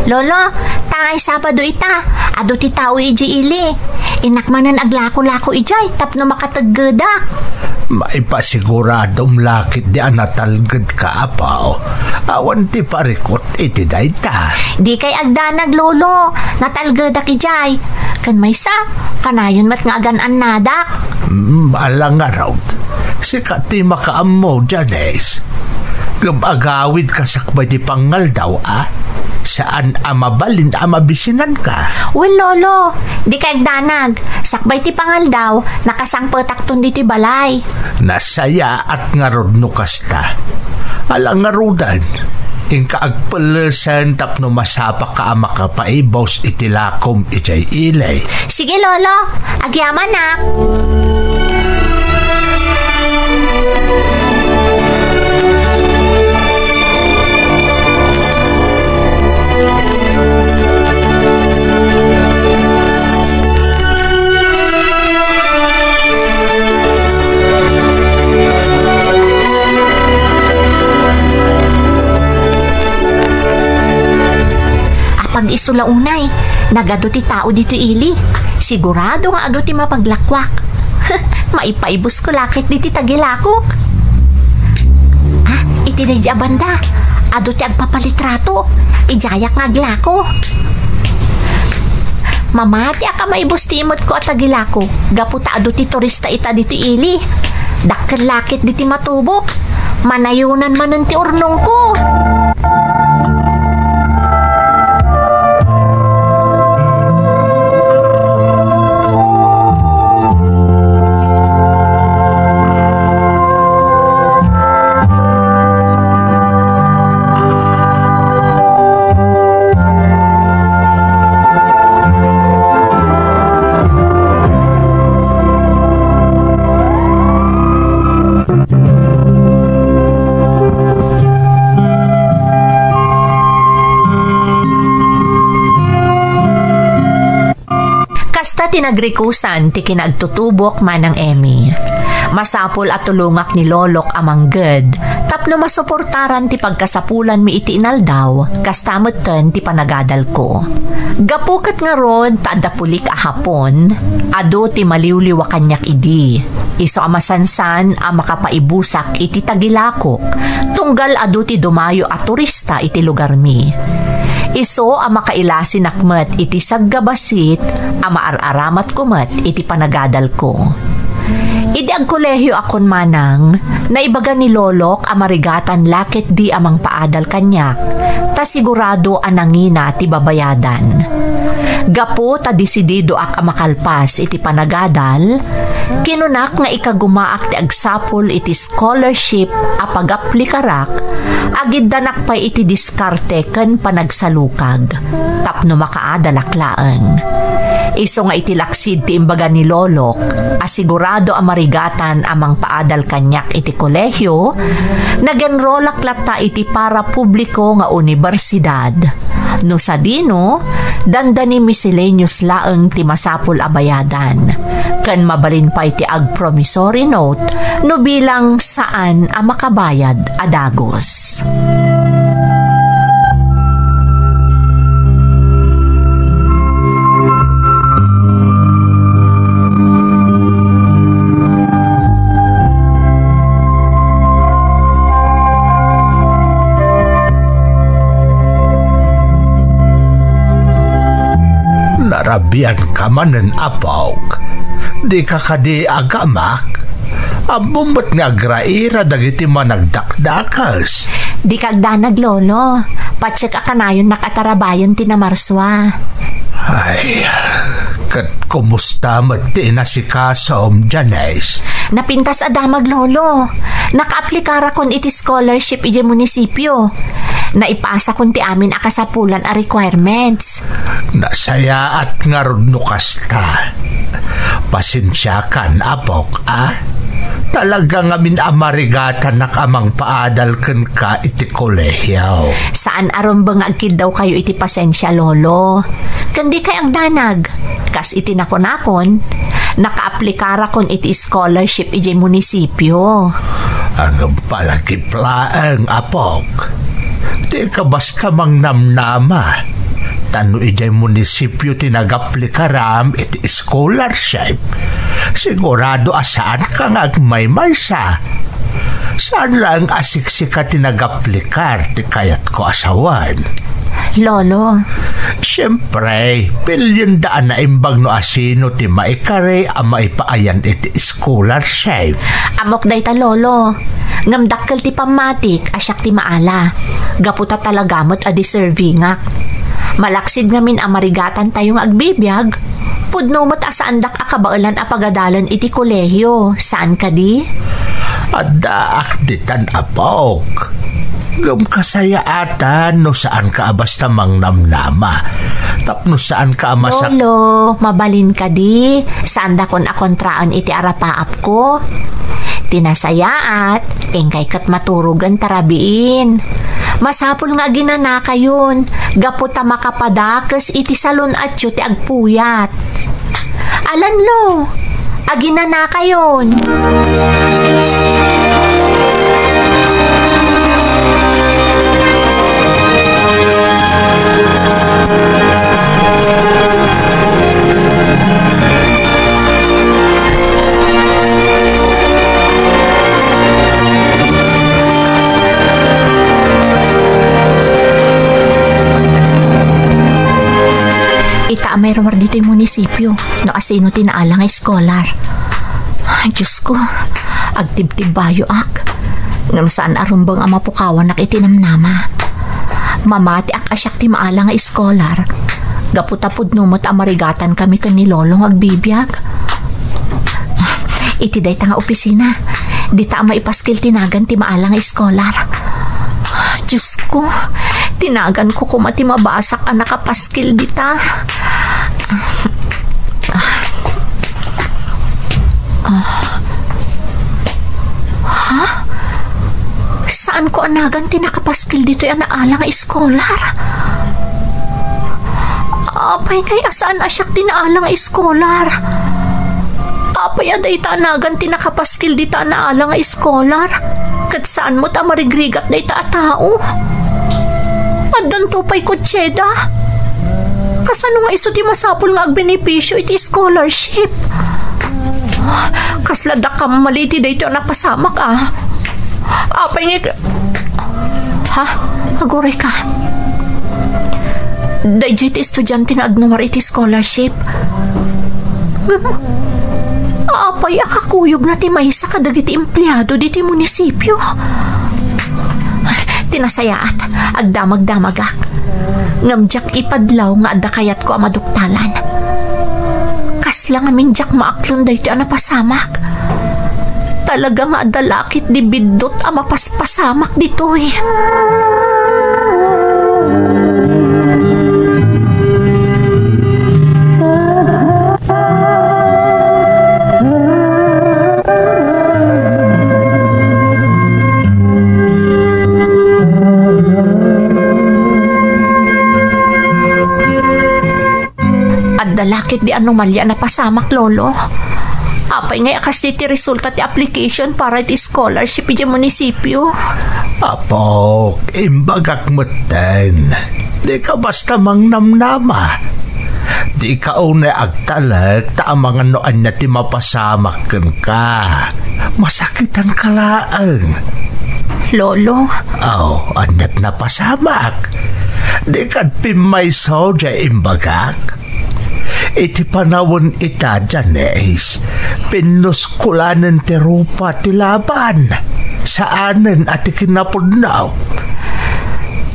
Lolo, tangay Sabado ita, ado ti tao iji ili. Inakmanan aglako-lako ijay, tapno makataggedak. Maipasiguradong lakit di anatalged ka, apaw. Awan ti parikot iti dayta. Di kay agdanag, lolo, natalgedak ijay. Kan maysa, kanayon mat nga agan nadak. Alang araw, sikat ti makaammo, Janes. Gumagawid ka sakbay ti pangal daw, Saan amabalin amabisinan ka? Well, lolo, di kay agdanag. Sakbay ti pangal daw, nakasangpetak tundi ti balay. Nasaya at ngarod no kasta. Alang ngarudan, inka agpalasan tapno masapa ka ama ka paibaws itilakom ijay ilay. Sige, lolo, agyaman na. Pag isulaunay, nagado ti tao dito ili. Sigurado nga ado ti mapaglakwak. Maipaibos ko lakit diti tagilakok. Iti na di abanda. Ado ti agpapalitrato. Ijayak nga aglako. Mamati aka maibos ti imot ko at tagilako. Gaputa ado ti turista ita dito ili. Dakkel lakit diti matubok. Manayunan manan ti urnong ko. Tinagrikusan ti kinagtutubok manang Emmy. Masapol at tulungak ni Lolok amang ged, tapno masuportaran ti pagkasapulan mi iti inaldaw, kastamutten ti panagadal ko. Gapukat nga rod taadapulik ahapon, ado ti maliwliwa kanyak idi. Iso amasansan a makapaibusak iti tagilakok, tunggal ado ti dumayo a turista iti lugar mi. Iso a makailasin akmet iti saggabasit a maararamat kumet iti panagadal ko. Idi ag kolehyo akon manang, naibaga ni Lolok a marigatan lakit di amang paadal kanyak, ta sigurado anangina ti babayadan. Gapo ta disidido ak makalpas iti panagadal, kinunak nga ikagumaak ti agsapol iti scholarship a pag-aplikarak, agid danak pa iti diskarte ken panagsalukag, tapno makaadalaklaan. Iso nga iti laksid ti imbaga ni Lolok, asigurado a marigatan amang paadal kanyak iti kolehyo, nagenrolak latta iti para publiko nga universidad. No sa dino, dandani miscellaneous laeng ti masapul abayadan. Ken mabalin pa iti ag promissory note no bilang saan a makabayad adagos. Narabian ka manen apawk. Di ka kadi agamak. Ambumot nga graira dagiti managdakdakas. Di kagdanag, Lolo. Patsik akanayon nakatarabayan tinamarswa. Ay, kat kumusta mati na si Kasom, Janice? Napintas adamag, Lolo. Nakaaplikara kon iti scholarship iti munisipyo. Naipasa kon ti amin akasapulan a requirements. Nasaya at ngarudno kasta. Pasensya kan, apok, Talaga nga amarigatan na kamang paadal ken ka iti kolehyaw. Saan aron bang agkid daw kayo iti pasensya, Lolo? Kandi kay agdanag. Kas iti nakonakon, nakaaplikara kon iti scholarship iti munisipyo. Ang palakiplaang, apok. Di ka basta mang namnama. Tano ijay munisipyo tinagapplikaram iti scholarship. Sigurado asaan ka nga agmaymaysa. Saan lang asiksika tinagaplikar ti kayat ko asawan? Lolo. Siyempre, pilyon daan na imbag no asino ti maikare a maipaayan iti scholarship. Amok day ta, Lolo. Ngamdakkel ti pamatik asyak ti maala. Gaputa talagamot a deservingak. Malaksid ngamin amarigatan tayong agbibiyag. Pudnomot asaandak akabaulan a pagadalan iti kolehyo. Saan ka di? Adaak ditan apok. Gam kasaya atan no saan ka basta mang namnama. Tapno saan ka amasak... Lolo, mabalin ka di. Saan da kon akontraan iti arapaap ko? Tinasayaat, engkay kat maturugan tarabiin. Masapul nga ginanaka yun. Gaputa makapadakas iti salon at ti agpuyat. Alan lo, aginanaka yun. Ita mayroon dito yung munisipyo no asino tinaalang ay scholar. Ay, Diyos ko, agtib-tib bayo ak. Ngam saan arumbang ang mapukawan nak itinamnama. Mamati ak asyak ti maalang ay scholar. Gaputapod numot amarigatan kami kan ni Lolong agbibiyag. Iti day ta nga opisina. Di ta maipaskil tinagan ti maalang ay scholar. Diyos ko, tinagan ko kumati mabasak ang nakapaskil dita. Ha? Saan ko anagan tinakapaskil dito yung naalang iskolar? Apay kay asaan asyak tinaalang iskolar? Apay aday tanagan tinakapaskil dito naalang iskolar? Kat saan mo tamarigrigat na ita tao? Adan tupay kutseda? Kasano nga iso ti masapul nga agbenepisyo iti scholarship? Kaslada ka maliti dito napasamak Apay nga... Ha? Aguray ka. Dayjay ti estudyante nga agnuwar iti scholarship. Apay akakuyog na ti maysa kadag iti empleyado diti munisipyo. Tinasayaat, agdamag-damagak. Ngamjak ipadlaw nga adda kayat ko amaduktalan. Kasla nga minjak maaklon dahi ti anapasamak. Talaga nga adda lakit di bidot a mapaspasamak ditoy. Dalakit di anomalya na pasamak, Lolo. Apay ngay akas ti resulta ti application para ti scholarship iti munisipyo. Apok, imbagak meten. Di ka basta mang namnama. Di ka una agtalag ta ang mga noan na ti mapasamak ka. Masakitan ka laang. Lolo? Anat na pasamak. Di ka pimay so dya imbagak. Iti panawon ita, Janice, Pinuskulanan ti rupa ti laban. Saanen at ikinapudnaw.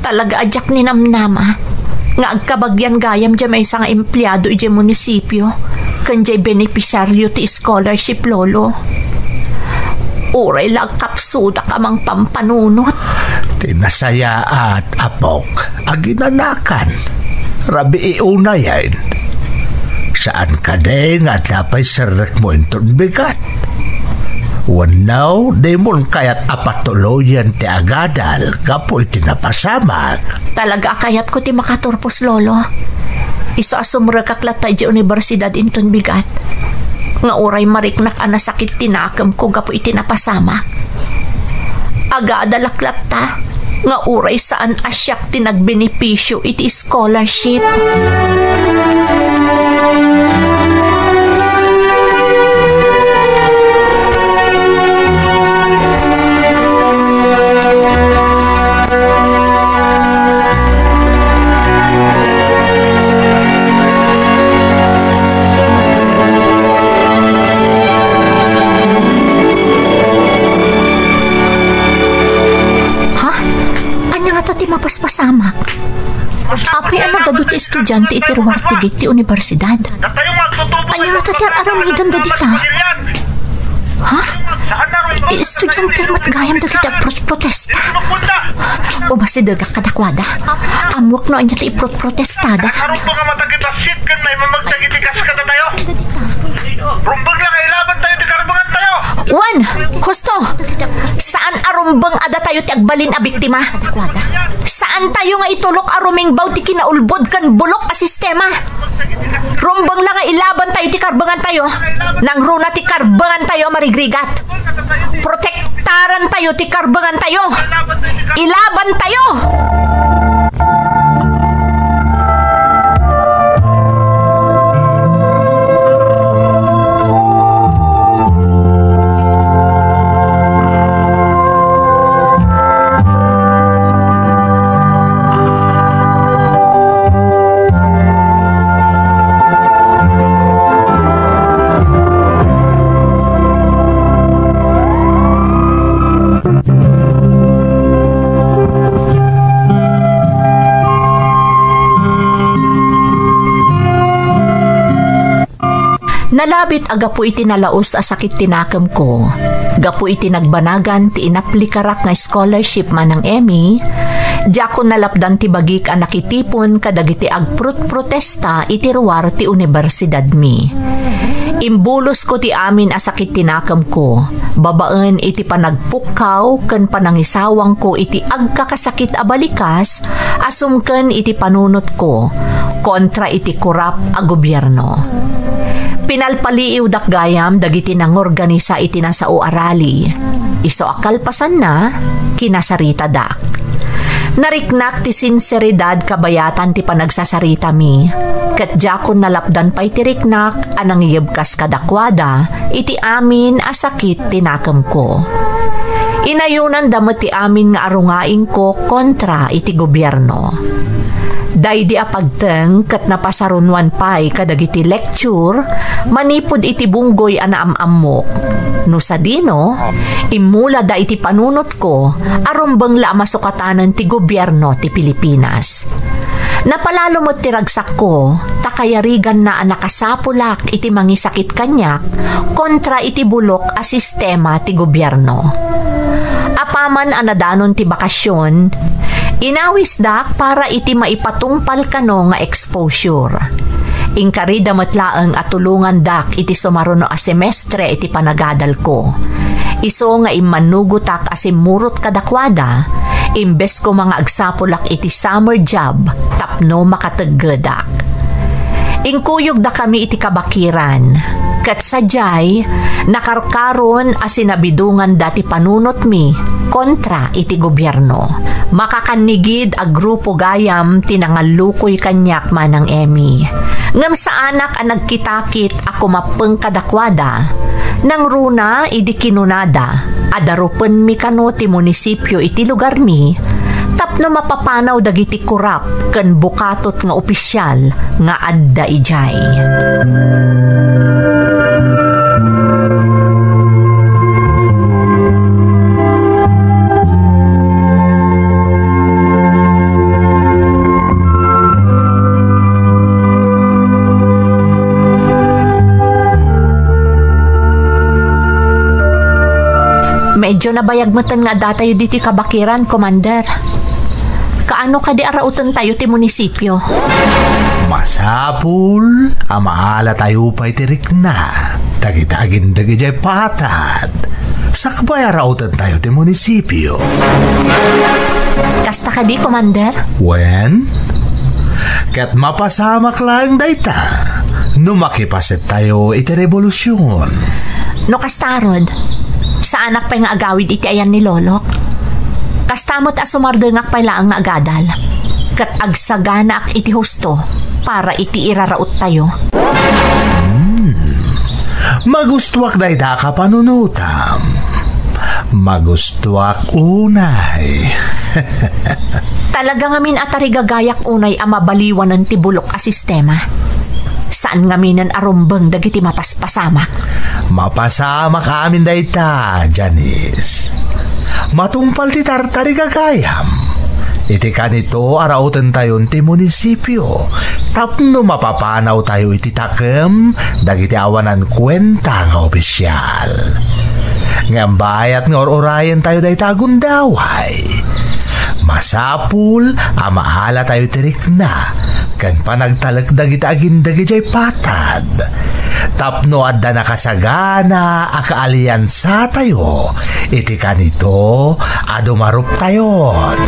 Talaga adyak ni namnama. Nga agkabagyan gayam dyan may isang empleyado iti munisipyo. Kanjay benepisaryo ti scholarship lolo. Uray lang kapsuda kamang pampanunot. Tinasaya at apok aginanakan. Rabi iunayan. Saan ka din at lapay sarek mo inton bigat? Wanaw, di mo kayat apatuloyan ti agadal, kapoy tinapasamag. Talaga kayat ko ti makaturpos lolo. Iso asumra kaklatay di universidad inton bigat. Nga uray mariknak anasakit tinakam ko kapoy tinapasamak. Agadalaklat ta, nga uray saan asyak tinagbenepisyo iti scholarship. Mapaspasamak. Api ano gado ti estudyante iti ruwartigit ti universidad. Anya nga ti aramidan da dita. Ha? Estudyante matgayam da kita protesta. O basi daga kadakwada. Amwak no anya ti protestada. Karunto nga matagitasit kan may mamagtagitikas ka na tayo. Rumbag lang kailaban tayo ti karbangan tayo. Juan, husto. Saan arumbang ada tayo ti agbalin a biktima? Saan tayo nga itulok aruming baw ti kinaulbod kan bulok a sistema? Rumbang lang nga ilaban tayo ti karbangan tayo. Nang runa ti karbangan tayo marigrigat. Protektaran tayo ti karbangan tayo. Ilaban tayo! Nalabit aga po iti nalaos a sakit tinakam ko. Gapo iti nagbanagan ti inaplikarak nga scholarship man ng Emmy. Diya ko nalapdan ti bagik a nakitipon kadagiti agprot-protesta iti ruwar ti universidad mi. Imbulos ko ti amin a sakit tinakam ko. Babaan iti panagpukaw ken panangisawang ko iti agkakasakit a balikas asumken iti panunot ko kontra iti kurap a gobyerno. Pinalpaliiw dak gayam dagiti nangorganisa iti nasao arali. Iso akalpasan na kinasarita dak. Nariknak ti sinseridad kabayatan ti panagsasarita mi. Ket jakon nalapdan pay ti riknak anang iyebkas kadakwada iti amin a sakit tinakam ko. Inayunan damet ti amin nga arungaing ko kontra iti gobyerno. Daydi apagteng ket napasarunwan pay kadagiti lecture manipod iti bunggoy anaam-ammok. No sadino, imula da iti panunot ko arumbang la masukatanan ti gobyerno ti Pilipinas. Napalalo mo't tiragsak ko, takayarigan na nakasapulak iti mangisakit kanyak kontra iti bulok a sistema ti gobyerno. Apaman anadanon ti bakasyon, inawis dak para iti maipatungpal kano nga exposure. Inkarida matlaang at tulungan dak iti sumaruno a semestre iti panagadal ko. Iso nga imanugutak asimurot kadakwada, imbes ko mga agsapulak iti summer job, tapno makataggedak. Inkuyog da kami iti kabakiran, kat sadyay, nakarkaron asinabidungan dati panunot mi kontra iti gobyerno. Makakanigid a grupo gayam tinangalukoy kanyak manang Emmy. Ngam sa anak ang nagkitakit ako mapeng kadakwada, nang runa idi kinunada, adarupen mi kano ti munisipyo iti lugar mi, tapno mapapanaw dagiti kurap ken bukatot nga opisyal nga adda ijay. Medyo nabayag mo nga datayo dito kabakiran, Commander. Kaano ka di arautan tayo ti munisipyo? Masapul, amaala tayo pa'y tirik na. Dagitagin dagijay patad. Sakbay arautan tayo ti munisipyo. Kasta ka di, Commander? When? Kat mapasamak lang dayta. No makipasit tayo iti revolusyon. No kastarod, sa anak pa nga agawid iti ayan ni Lolok. Kastamot asumardengak pa lang nga agadal. Kat agsagana ak iti husto para iti iraraut tayo. Magustuak dayta ka panunutam. Magustuak unay. Talaga ngamin atari gagayak unay ang mabaliwan ng tibulok a sistema. Saan ngaminan arumbang dagiti mapaspasamak? Mapasamak amin dayta, Janice. Matungpal ti tartari gagayam. Iti kanito arautan tayon ti munisipyo. Tapno mapapanaw tayo iti takem dagiti awanan kwenta nga opisyal. Ngambayat nga orayan tayo day tagundaway. Masapul amaala tayo tirik na kan panagtalagdag iti agindag ijay patad. Tapno adda nakasagana akaaliansa tayo. Iti kanito adumarup tayon.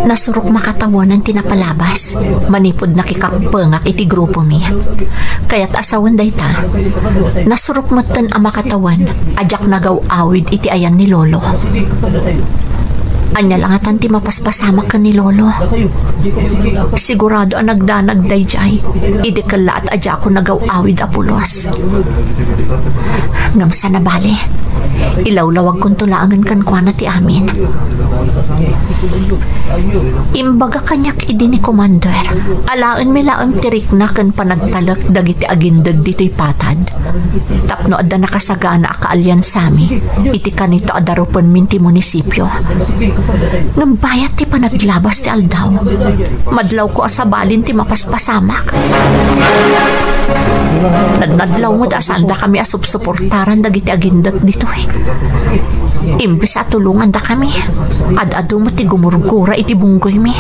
Nasurok makatawan ng tinapalabas. Manipod nakikapangak iti grupo mi. Kaya't asawan dayta. Nasurok matan ang makatawan. Ajak nagaw awid iti ayan ni Lolo. Anya lang atan ti mapaspasamak ka ni Lolo. Sigurado ang nagdanag dayjay. Idikala at adya ko nagaw awid apulos. Ngamsa na bali. Ilawlawag kong tulaangan kan kwa na ti amin. Imbaga kanyak idi ni Commander. Alaan mi laang tirik na kan panagtalak dagiti agindag dito'y patad. Tapno adda nakasagana akaalyan sami. Iti kanito adarupan min ti munisipyo. Ngambayat ti panaglabas ti aldaw. Madlaw ko asabalin ti mapaspasamak. Nagnadlaw mo da saan da kami asupsuportaran dagiti agindag dito'y. Imbis at tulungan da kami. Ad-ado mo ti gumurgura iti bunggoy mi.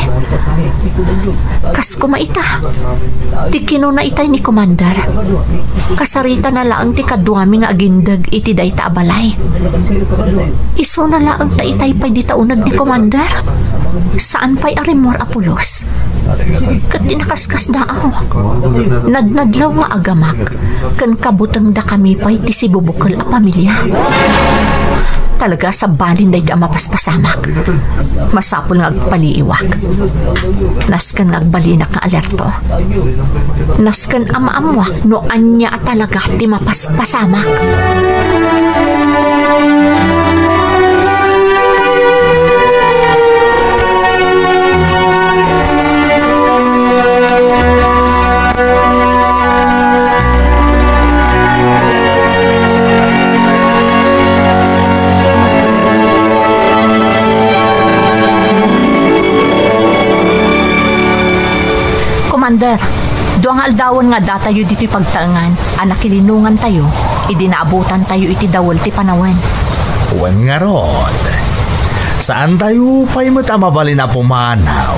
Kas kumaita. Ti kinuna itay ni Commander. Kasarita na laang ti kadwami nga agindag iti dayta abalay. Iso na laang ta itay pa'y di taunag ni Commander. Saan pa'y arimor apulos? Kat dinakaskas daaw. Nagnadlaw nga agamak. Kan kabutang da kami pa'y ti sibubukal a pamilya. Talaga sa balin day da mapaspasamak. Masapol nga agpaliiwak. Naskan nga agbalinak nga alerto. Naskan amaamwak no anya talaga ti mapaspasamak. Commander, doang aldawan nga datayo dito'y pagtangan, anakilinungan tayo, idinaabutan tayo iti dawal ti panawan. Wan nga ron. Saan tayo pa'y matamabali na pumanaw?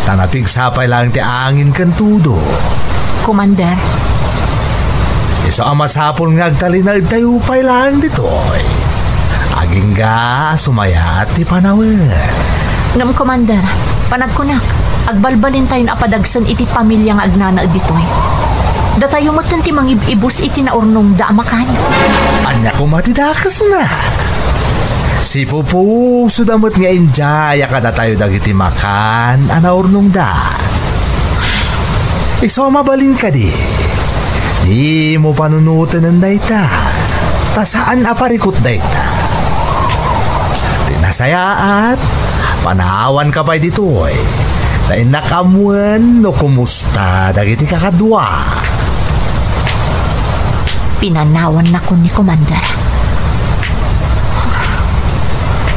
Tanapig sapay lang ti angin kan tudo. Commander, Iso amasapol nga agtalinag tayo pa'y lang ditoy. Aging ga sumaya at ipanawin. Ngam, Commander, panagkunak, agbalbalin tayo na apadagsan iti pamilya nga agnana ditoy. Datayo mo ti mangibibus iti naurnong daamakan. Anya ko matidakas na. Si Pupu sudamot nga injaya kada tayo dagiti makan anaurnong da. Iso mabalin ka di. Di mo panunutan ng dayta. Tasaan aparikot dayta. Tinasayaat, panawan ka pa dito eh. Dahil nakamuan no kumusta dagiti kakadwa. Pinanawan na ko ni Commander.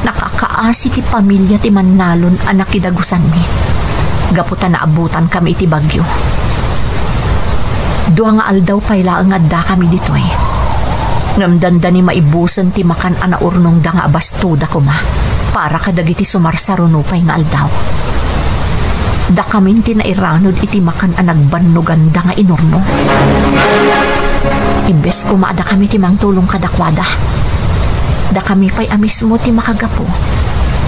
Nakakaasi ti pamilya ti Manalon anak idagusan mi. Gaputan na abutan kami iti bagyo. Dua nga aldaw payla nga da kami ditoy. Ngamdanda ni maibusan ti makan ana urnong da nga abastuda kuma para kadagiti sumarsarunupay nga aldaw. Da kami tinairanod iti makan anagbannugan da nga inurno. Imbes kumaada kami ti mangtulong kadakwada. Da kami pa'y amismo ti makagapo.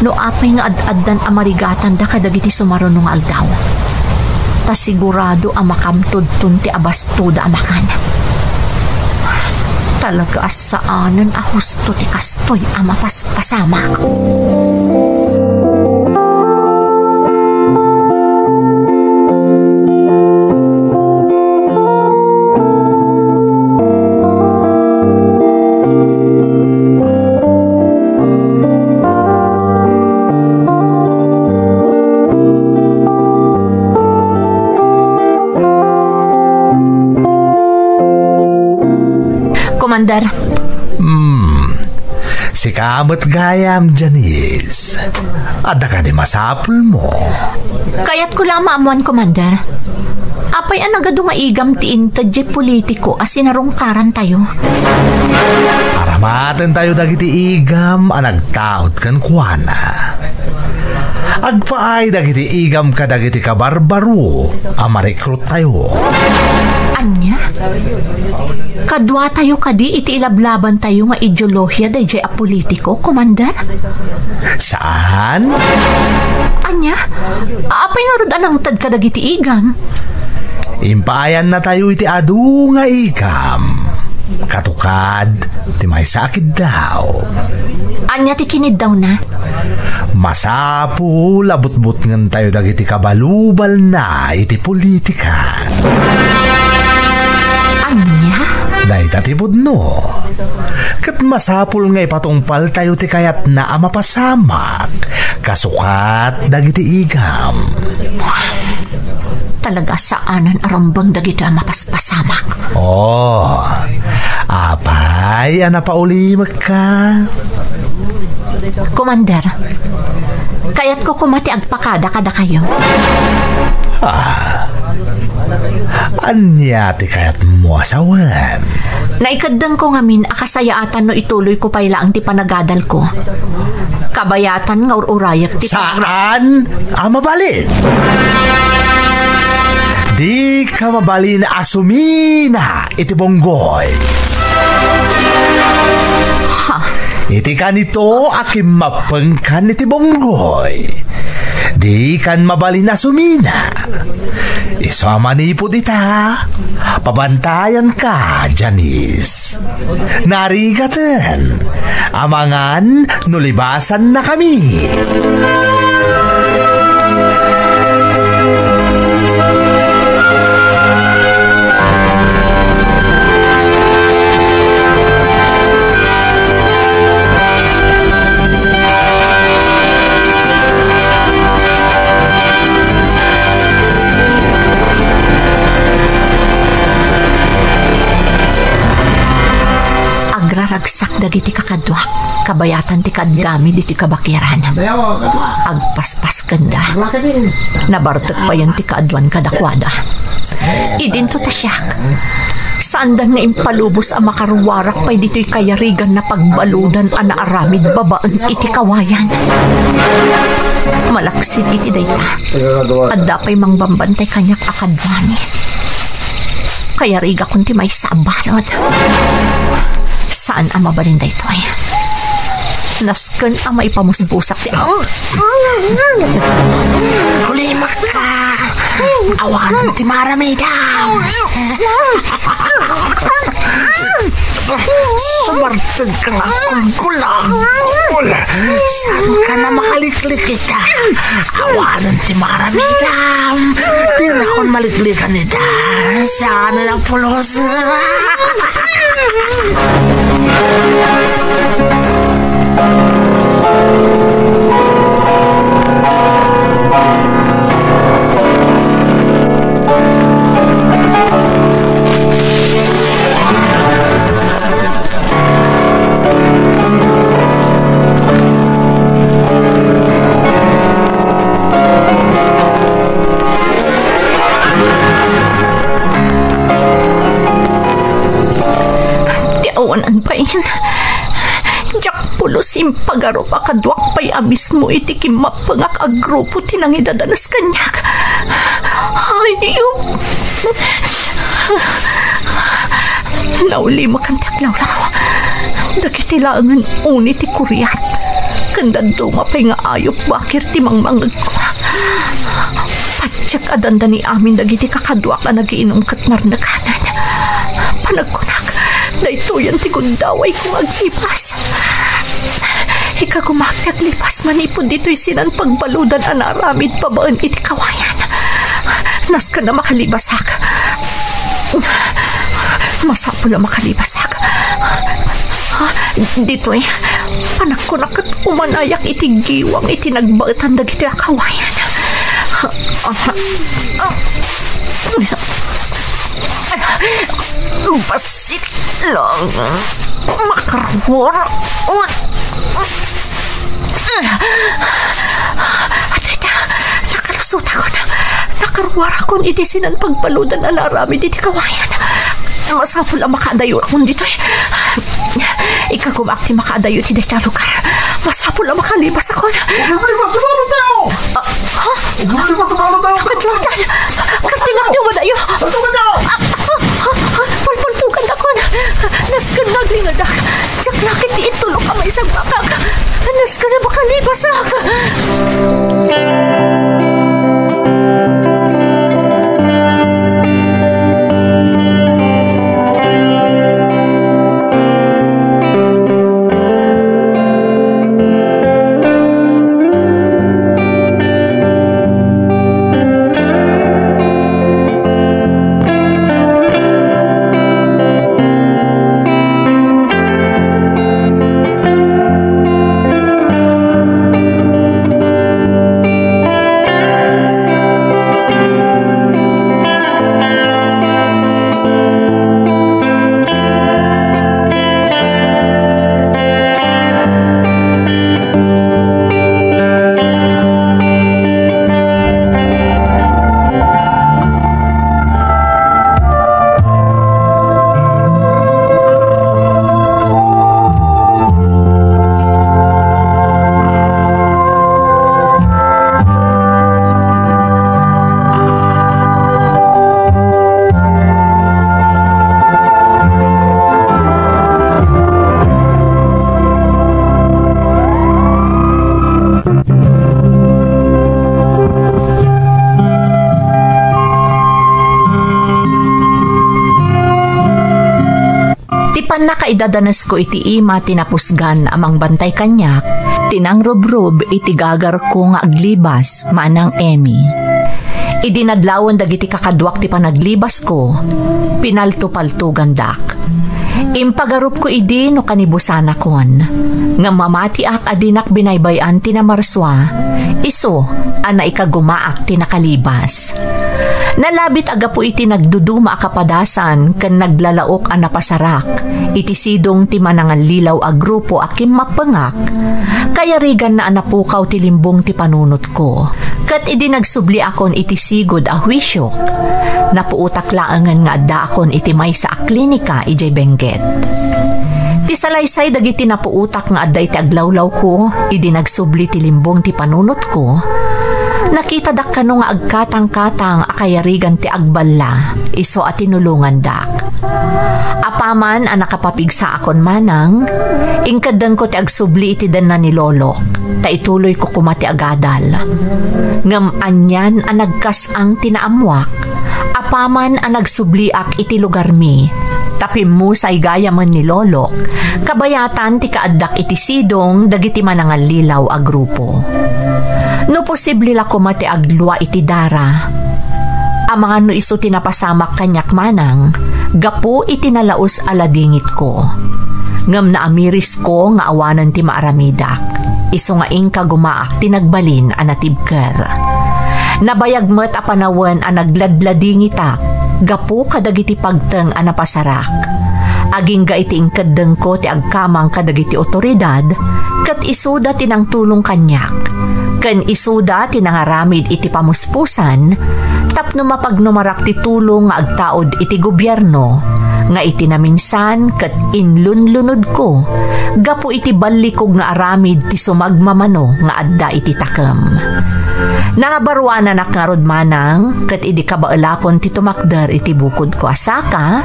No apay nga ad-addan amarigatan da kadagiti sumarunong aldaw. Pasigurado ang makamtudtun ti abastuda amakan. Talaga asaanan a husto ti kastoy ang mapaspasamak. Commander. Si kamot gayam, Janice. Ada ka di masapul mo. Kaya't ko lang maamuan, Commander. Apay anagado maigam ti intadje politiko as sinarungkaran tayo. Aramatan tayo dagiti igam anagtaot kan kuana. Agpaay dagiti igam ka dagiti kabarbaro amarekrut tayo. Anya? Kadwa tayo kadi iti ilablaban tayo nga ideolohiya dayjay a politiko, Commander? Saan? Anya? Apay nga rod anang tad kadagiti igam? Impaayan na tayo iti adu nga igam. Katukad, ti may sakit daw. Anya ti kinid daw na? Masapo, labot-but ngan tayo dagiti kabalubal na iti politika. Anya? Dahi tatipod no. Kat masapul nga ipatungpal tayo ti kayat na amapasamak. Kasukat dagiti igam. Talaga saanan arambang dagiti mapaspasamak. Oh, apay, anapaulimak ka. Commander, kaya't ko kumati agpakada kada kayo. Anyati kaya't mo asawan. Naikadang ko ngamin akasayaatan no ituloy ko payla ang ti panagadal ko. Kabayatan nga ururayak ti... Saan? Mabalin? Di ka mabalin asumina iti bonggoy. Ha? Iti kanito akim mapengkan iti bonggoy. Di kan mabalin asumina. Isama ni po dita. Pabantayan ka, Janice. Narigatan. Amangan, nulibasan na kami. Agraragsak dagiti kakadwak, kabayatan ti kadami diti kabakiran. Agpaspas kanda. Nabartek pa yan ti kaadwan kadakwada. Idinto ta siyak. Saan nga impalubos ang makaruwarak pa'y dito'y kayarigan na pagbaludan ang naaramid babaan iti kawayan. Malaksid iti dayta. Adda pa'y mangbambantay kanyak akadwani. Kaya riga kung ti may sabanod. Saan ang mabalinda ito eh? Nasken ang maipamusbusak ti Kulimak ka! Awanan ti maramida! Sumartag ka nga kulang! Saan ka na makaliklik kita? Awanan ti maramida! Di na kon maliklikan nita! Saan na ng pulos? Tiawanan pa yun. Jak pulos impagaro pa kadwak pa'y amis mo iti kimapangak a grupo tinang idadanas kanyak. Ayup! Nauli makantak lawlaw. Dagitilangan unit ti kuryat. Kandado mapay nga ayop bakir ti mangmangag ko. Patsak adanda ni amin dagiti kakadwak na nagiinom katnarnakanan. Panagkunak. Daytoyan ti kundaway kong aglipas. Ikagumakti aglipas manipod dito'y sinan pagbaludan anaramid pabaan iti kawayan. Nas ka na makalibasak. Masapo na makalibasak. Dito'y panagkunak at umanayak iti giwang iti nagbaatan dagiti kawayan. Basit lang makarwar. Atita, nakalusot ako na. Nakarwar akong iti sinan pagbaludan alarami diti kawayan. Masapul ang makadayo akong dito eh. Ikagumakti makadayo ti dito lugar. Masapul ang makalibas ako na. Magtutulong tayo! Ha? Magtutulong tayo! Katlatan! Katingat niyo ba tayo? Magtutulong tayo! Pulpultugan ako na. Naskan naglingadak. Tsak lakit di itulog ka may isang bakag. Naskan na makalibas ako. Tipan na kaidadanas ko iti ima tinapusgan amang bantay kanyak, tinangrob-rob iti gagar ko nga aglibas manang Emmy. Idinadlawan dagiti kakadwak ti panaglibas ko, pinalto-paltugan dak. Impagarup ko idi no kanibusan akon, nga mamati ak adinak binaybayan tinamarswa, iso ana ikagumaak tinakalibas. Nalabit aga po iti nagduduma akapadasan kan naglalaok a napasarak, iti sidong ti manangan lilaw a grupo akim mapangak, kaya rigan na anapukaw ti limbong ti panunot ko. Kat idi nagsubli akon iti sigod a hwisyok, napuutak laangan nga adda akon iti may sa klinika ijay Benguet. Ti salaysay dagiti napuutak nga adda iti aglawlaw ko, idi nagsubli ti limbong ti panunot ko, nakita dak kano nga agkatang-katang akayarigan ti agballa, iso at tinulungan dak. Apaman ang nakapapigsa akon manang, ingkadang ko ti agsubli iti dan na ni Lolok, ta ituloy ko kumati agadal. Ngam anyan ang nagkasang tinaamwak, apaman ang nagsubliak iti lugar mi, tapim mo say gayaman ni Lolok, kabayatan ti kaaddak iti sidong dagiti manangal lilaw a grupo. No posible la kumati aglua iti dara, ang mga no iso tinapasamak kanyak manang, gapo iti nalaos aladingit ko. Ngam na amiris ko nga awanan ti maaramidak, iso nga ingka gumaak tinagbalin anatibker. Nabayagmet a panawen a nagladladingitak, gapo kadagiti pagteng a napasarak. Aging ga iti ingkadeng ko ti agkamang kadagiti otoridad, kat isuda tinang tulong kanyak. Ken isuda tinangaramid iti pamuspusan, tapno mapagnumarak ti tulong nga agtaod iti gobyerno, nga iti naminsan ket inlunlunod ko, gapo iti balikog nga aramid ti sumagmamano nga adda iti takem. Nangabaruanan ak nga rod manang, ket idi kabaelakon ti tumakder iti bukod ko asaka,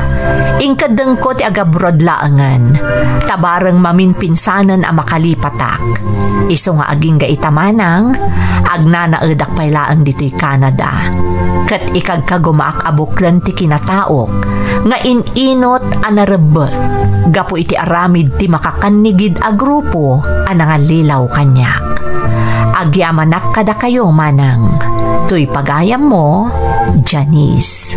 ingkadeng ko ti agabrod laangan, tabareng maminpinsanan a makalipatak. Iso nga aging ga itamanang, agnanaedak paylaang dito'y Canada. Ket ikagkagumaak abuklan ti kinataok, nga ininot anarebet, gapo iti aramid ti makakanigid a grupo a nangalilaw kanyak. Agyamanak kada kayo manang, tuy pagayam mo, Janice.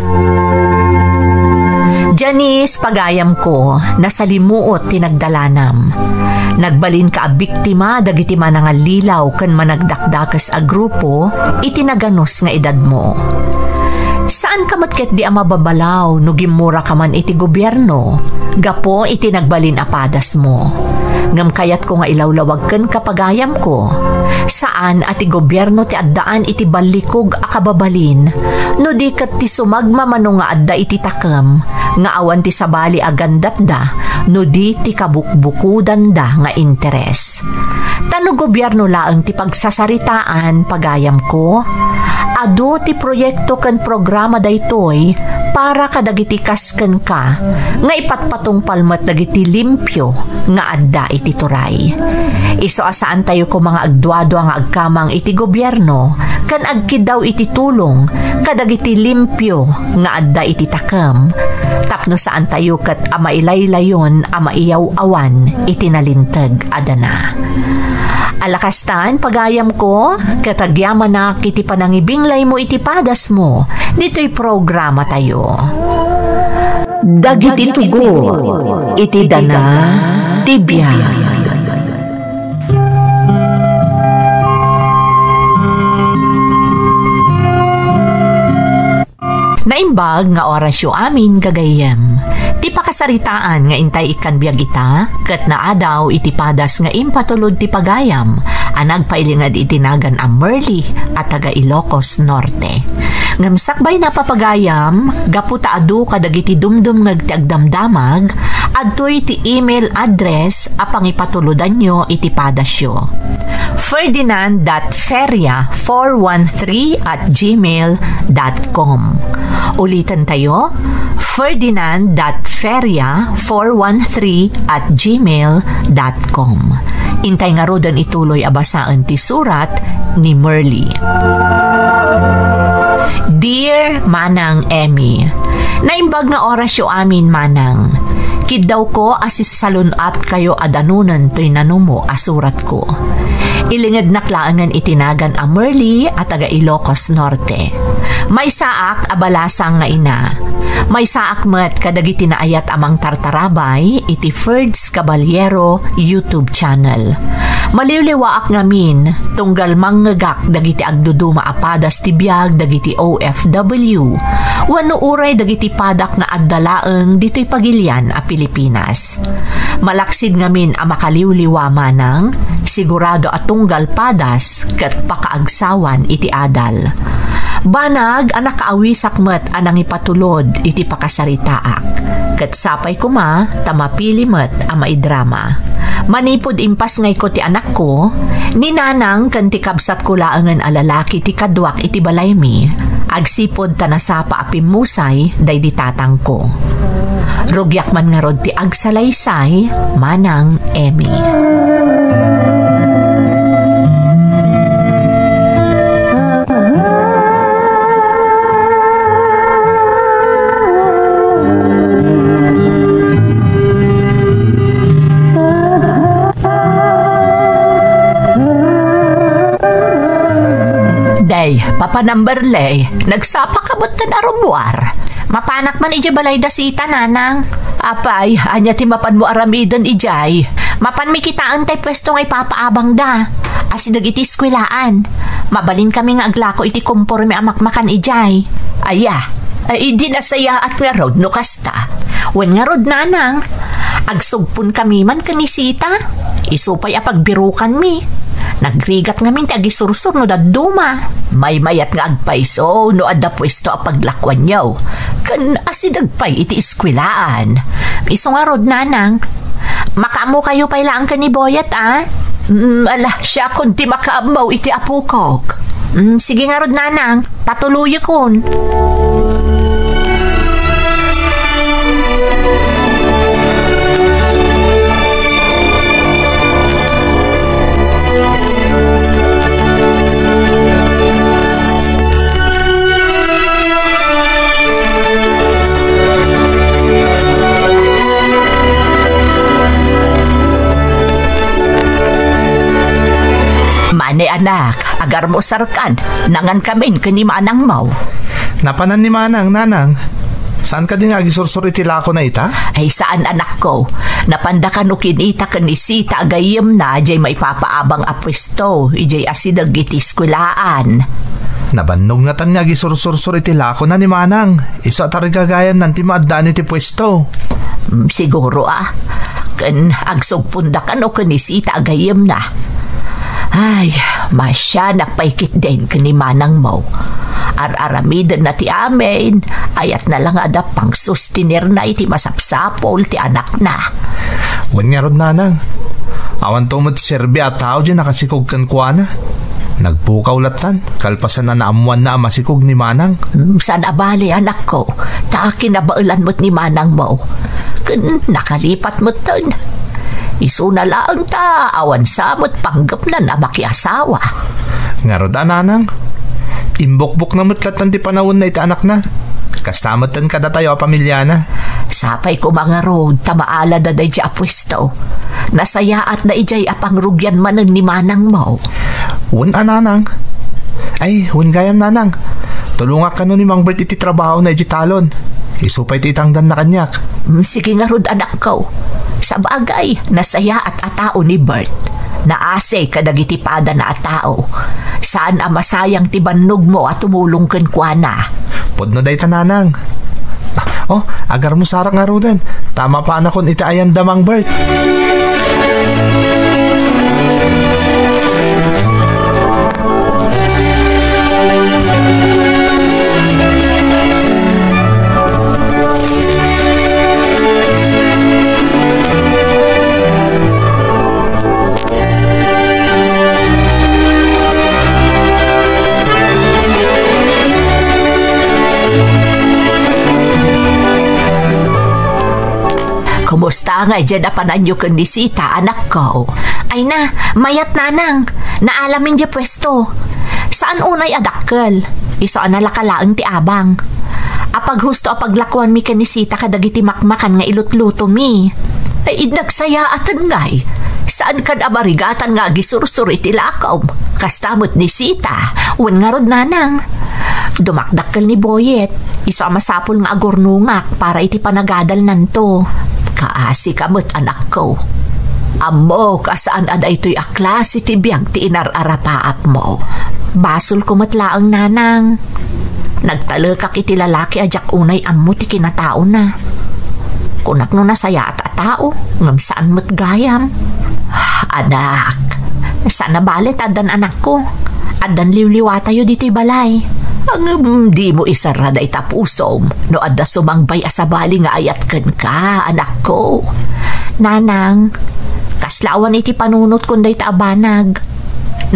Janice, pagayam ko, nasalimuot tinagdalanam. Nagbalin ka a biktima dagiti manangalilaw ken managdakdakas a grupo itinaganos nga edad mo. Saan ka matket di amababalaw no gimura ka man iti gobyerno, gapo iti nagbalin apadas mo. Ngam kayat ko nga ilawlawag ken kapagayam ko, saan ati gobyerno ti addaan iti balikog a kababalin, no di ket ti sumagmamano nga adda iti takem, nga awan ti sabali agandat da, no di ti kabukbukudan da nga interes. Tano gobyerno laeng ti pagsasaritaan pagayam ko, adu ti proyekto ken programa daytoy para kadagiti kasken ka nga ipatpatong palmet dagiti limpyo nga adda iti turay. Iso asaan tayo ko mga agduado nga agkamang iti gobyerno ken agkidaw iti tulong kadagiti limpyo nga adda iti takem, tapno saan tayo ket amailaylayon amaiyaw-awan iti nalinteg adana. Alakastan, pagayam ko, katagyaman na kiti panangibinglay mo iti padas mo, dito'y programa tayo. Dagiti tugo, iti dana, tibya. Naimbag nga orasyo amin gagayem. Ti pakasaritaan nga intay ikan biyag ita, ket naadaw iti padas nga impatulod ti pagayam, anag pailingad itinagan a Merli at taga Ilocos Norte. Ngam sakbay na papagayam, gaputa adu kadagiti dumdum ngagtiagdamdamag, adtoy ti email address a pangipatuludan nyo iti padasyo. Ferdinand.feria413@gmail.com. Ulitan tayo, Ferdinand.feria413@gmail.com. Intay nga rodan ituloy abasaan ti surat ni Merli. Dear Manang Emmy, naimbag nga orasyo amin manang. Kidaw ko asis salunat kayo adanunan to'y nanumo asurat ko. Ilingad naklaangan itinagan a Merli at taga Ilocos Norte. May saak abalasang nga ina. May saak met kadagiti naayat amang tartarabay iti Ferds Caballero YouTube channel. Maliliwaak ngamin tunggal manggagak dagiti agduduma apadas ti biag dagiti OFW. Wano uray dagiti padak nga addalaeng dito'y pagilian a Pilipinas. Malaksid ngamin a makaliwliwa manang, sigurado at tunggal padas ket pakaagsawan iti adal. Banag anak kaawisak met anang ipatulod iti pakasaritaak. Ket sapay kuma tamapili met a maidrama. Manipod impas ngay ko ti anak ko, ninanang kan ti kabsat ko laangan alalaki ti kadwak iti balay mi, Agsipod tanasapa apimusay day ditatang ko. Rugyak man nga rod ti agsalaysay, Manang Emmy. Day, Papa Numberley, nagsapa ka ba't na arumwar? Mapanak man ija balay da sita, nanang. Apay, anya ti mapan mo aramidan ijay. Mapan mi kitaan tay pwesto ngay papaabang da. Asidag iti skwilaan. Mabalin kami nga aglako iti kumpor mi amakmakan ijay. Aya, ay di nasaya at nga rod no kasta. Wen nga rod, nanang. Agsugpon kami man kanisita. Isupay apagbirukan mi. Nagrigat ngamin ti agisursur no daduma. May mayat nga agpaiso no adda pwesto apaglakwan yaw. Kan asidagpay iti iskwilaan. Iso nga rod, nanang. Makaamo kayo pailaan ka ni Boyet, ah? Ala, siya kundi makaamaw iti apukok. Sige nga rod, nanang. Patuloy kon. Mane anak, agar mo sarkan, nangan kamin kani Manang Mau. Napanan ni Manang, nanang. Saan ka din agisursur iti lako na ita? Ay saan, anak ko? Napandakan o kinita kanisita agayim na jay may papaabang apwesto, ijay asidag iti skwilaan. Nabannog nga tan nga agisursur iti lako na ni Manang. Iso tarigagayan nanti maadaan iti pwesto. Siguro kan agsugpundakan o kanisita agayim na. Ay, masya napaikit din kani Manang Mau. Ar-aramidan na ti amin, ayat na lang ada pang sustinir na iti masapsapol ti anak na. Wan nga rod, nanang. Awan to mo ti serbi at tao dyan nakasikog kan kuwana. Nagpukaw latan, kalpasan na naamuan na masikog ni Manang. Sana bali, anak ko, ta kinabailan mo't ni Manang Mau. Nakalipat mo't ton. Iso na lang ta, awan samot panggap na na makiasawa. Nga rod, nanang. Imbok-bok na mutlatan ti panahon na ita anak na. Kastamatan ka da tayo a pamilya na. Sapay ko mga rod, tamaala da day di apwesto. Nasayaat na ijay apangrugyan manan ni Manang Mau. Wan, nanang. Ay, wan gayam, nanang. Tulunga ka no ni Mang Bert iti trabaho na iti talon. Isupay ti itangdan na kanyak. Sige nga rod, anak ko. Sa bagay, nasaya at atao ni Bert. Naasay kadagitipada na atao. Saan ang masayang tibannog mo at tumulong kan kuana? Podno day tananang. Agar mo sarang nga rodan. Tama pa na kon itaayam damang Bert. Kumusta nga dyan na pananyo kang nisita, anak ko? Ay na, mayat, nanang. Naalamin dyan pwesto. Saan unay adakkel? Iso analakalaang ti abang. Apag husto apaglakuan mi kanisita kadagiti makmakan nga ilutluto mi. Ay nagsayaan ngay. Saan kan abarigatan nga gisursur iti lakaw? Kastamot ni Sita. Wan nga rod, nanang. Dumakdakkel ni Boyet. Iso amasapol nga agurnungak para iti panagadal nanto. Kaasi kamot, anak ko. Amo, kasaan aday to'y aklas iti biyag ti inararapaap mo. Basol ko matlaang, nanang. Nagtalakak iti lalaki ajak unay amo ti kinatao na. Kunak no nasaya at atao, ngam saan mo't gayam. Anak, sana balit adan anak ko. Adan liwliwa tayo dito'y balay. Ang di mo isarada itapusom no adda sumangbay asabali nga ayatken ka, anak ko. Nanang, kaslawan iti panunot kunday taabanag.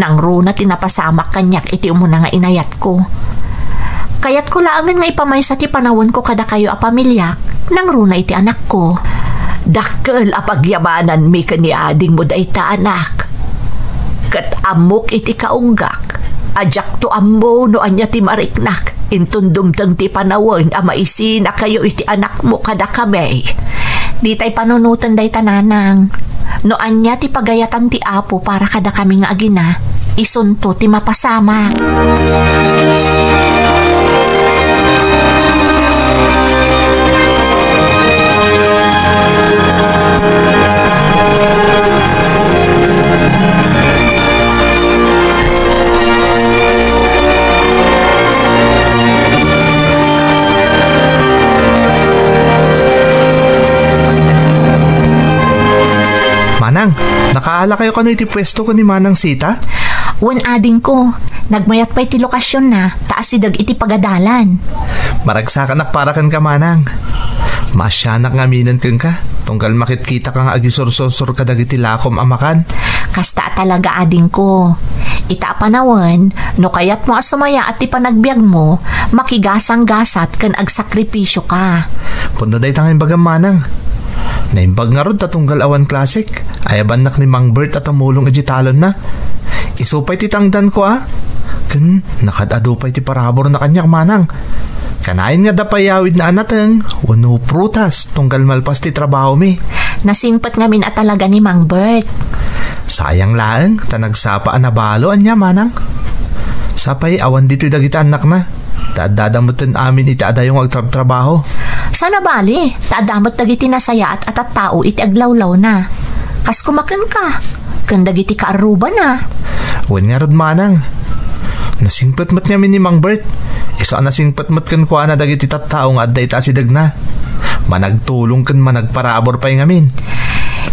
Nang runa tinapasamak kanyak iti umuna nga inayat ko. Kaya't ko laangan nga ipamay sa ti panawon ko kada kayo a pamilyak nang runa iti anak ko. Dakkel apagyamanan mi kani ading mo dayta anak. Kat amok iti kaunggak. Ajak to ammo no anya ti mariknak. Intundumtang ti panawon a maisina kayo iti anak mo kada kami. Di tay panunutan day tananang. No anya ti pagayatan ti apo para kada kami nga agina. Isunto ti mapasama. Manang, nakaala kayo kano iti pwesto ko ni Manang Sita? Wan ading ko, nagmayat pa iti lokasyon na, taas sidag iti pagadalan. Maragsakan para kan ka, Manang. Masyanak nga minan kan ka. Tunggal makitkita ka nga agisursosor kadag iti lakom amakan. Kasta talaga ading ko. Ita panawan, no kayat mo asumaya at ti panagbiag mo, makigasang-gasat kan agsakripisyo ka. Punta day tangin bagam, Manang. Naimbag nga rod tatunggal awan klasik. Ayaban nak ni Mang Bert at amulong ajitalon na. Isupay ti tangdan ko Kan nakadadupay ti parabor na kanyak, Manang. Kanain nga dapayawid na anateng. Wano prutas tunggal malpas ti trabaho mi. Nasingpat ngamin at talaga ni Mang Bert. Sayang laeng, tanagsapaan na balo anya, Manang. Sapay awan dito dagita anak na. Dadadamutin amin iti adayong agtrabaho. Sana bali, taadamot dagiti nasaya at tao iti aglawlaw na. Kas kumakan ka, kan dagiti kaaruba na. Wan nga rod, Manang. Nasingpatmat ngamin ni Mang Bert. Isa nasingpatmat kan kuha na dagiti tattao nga adday tasidag na. Managtulong kan managparabor pa'y ngamin.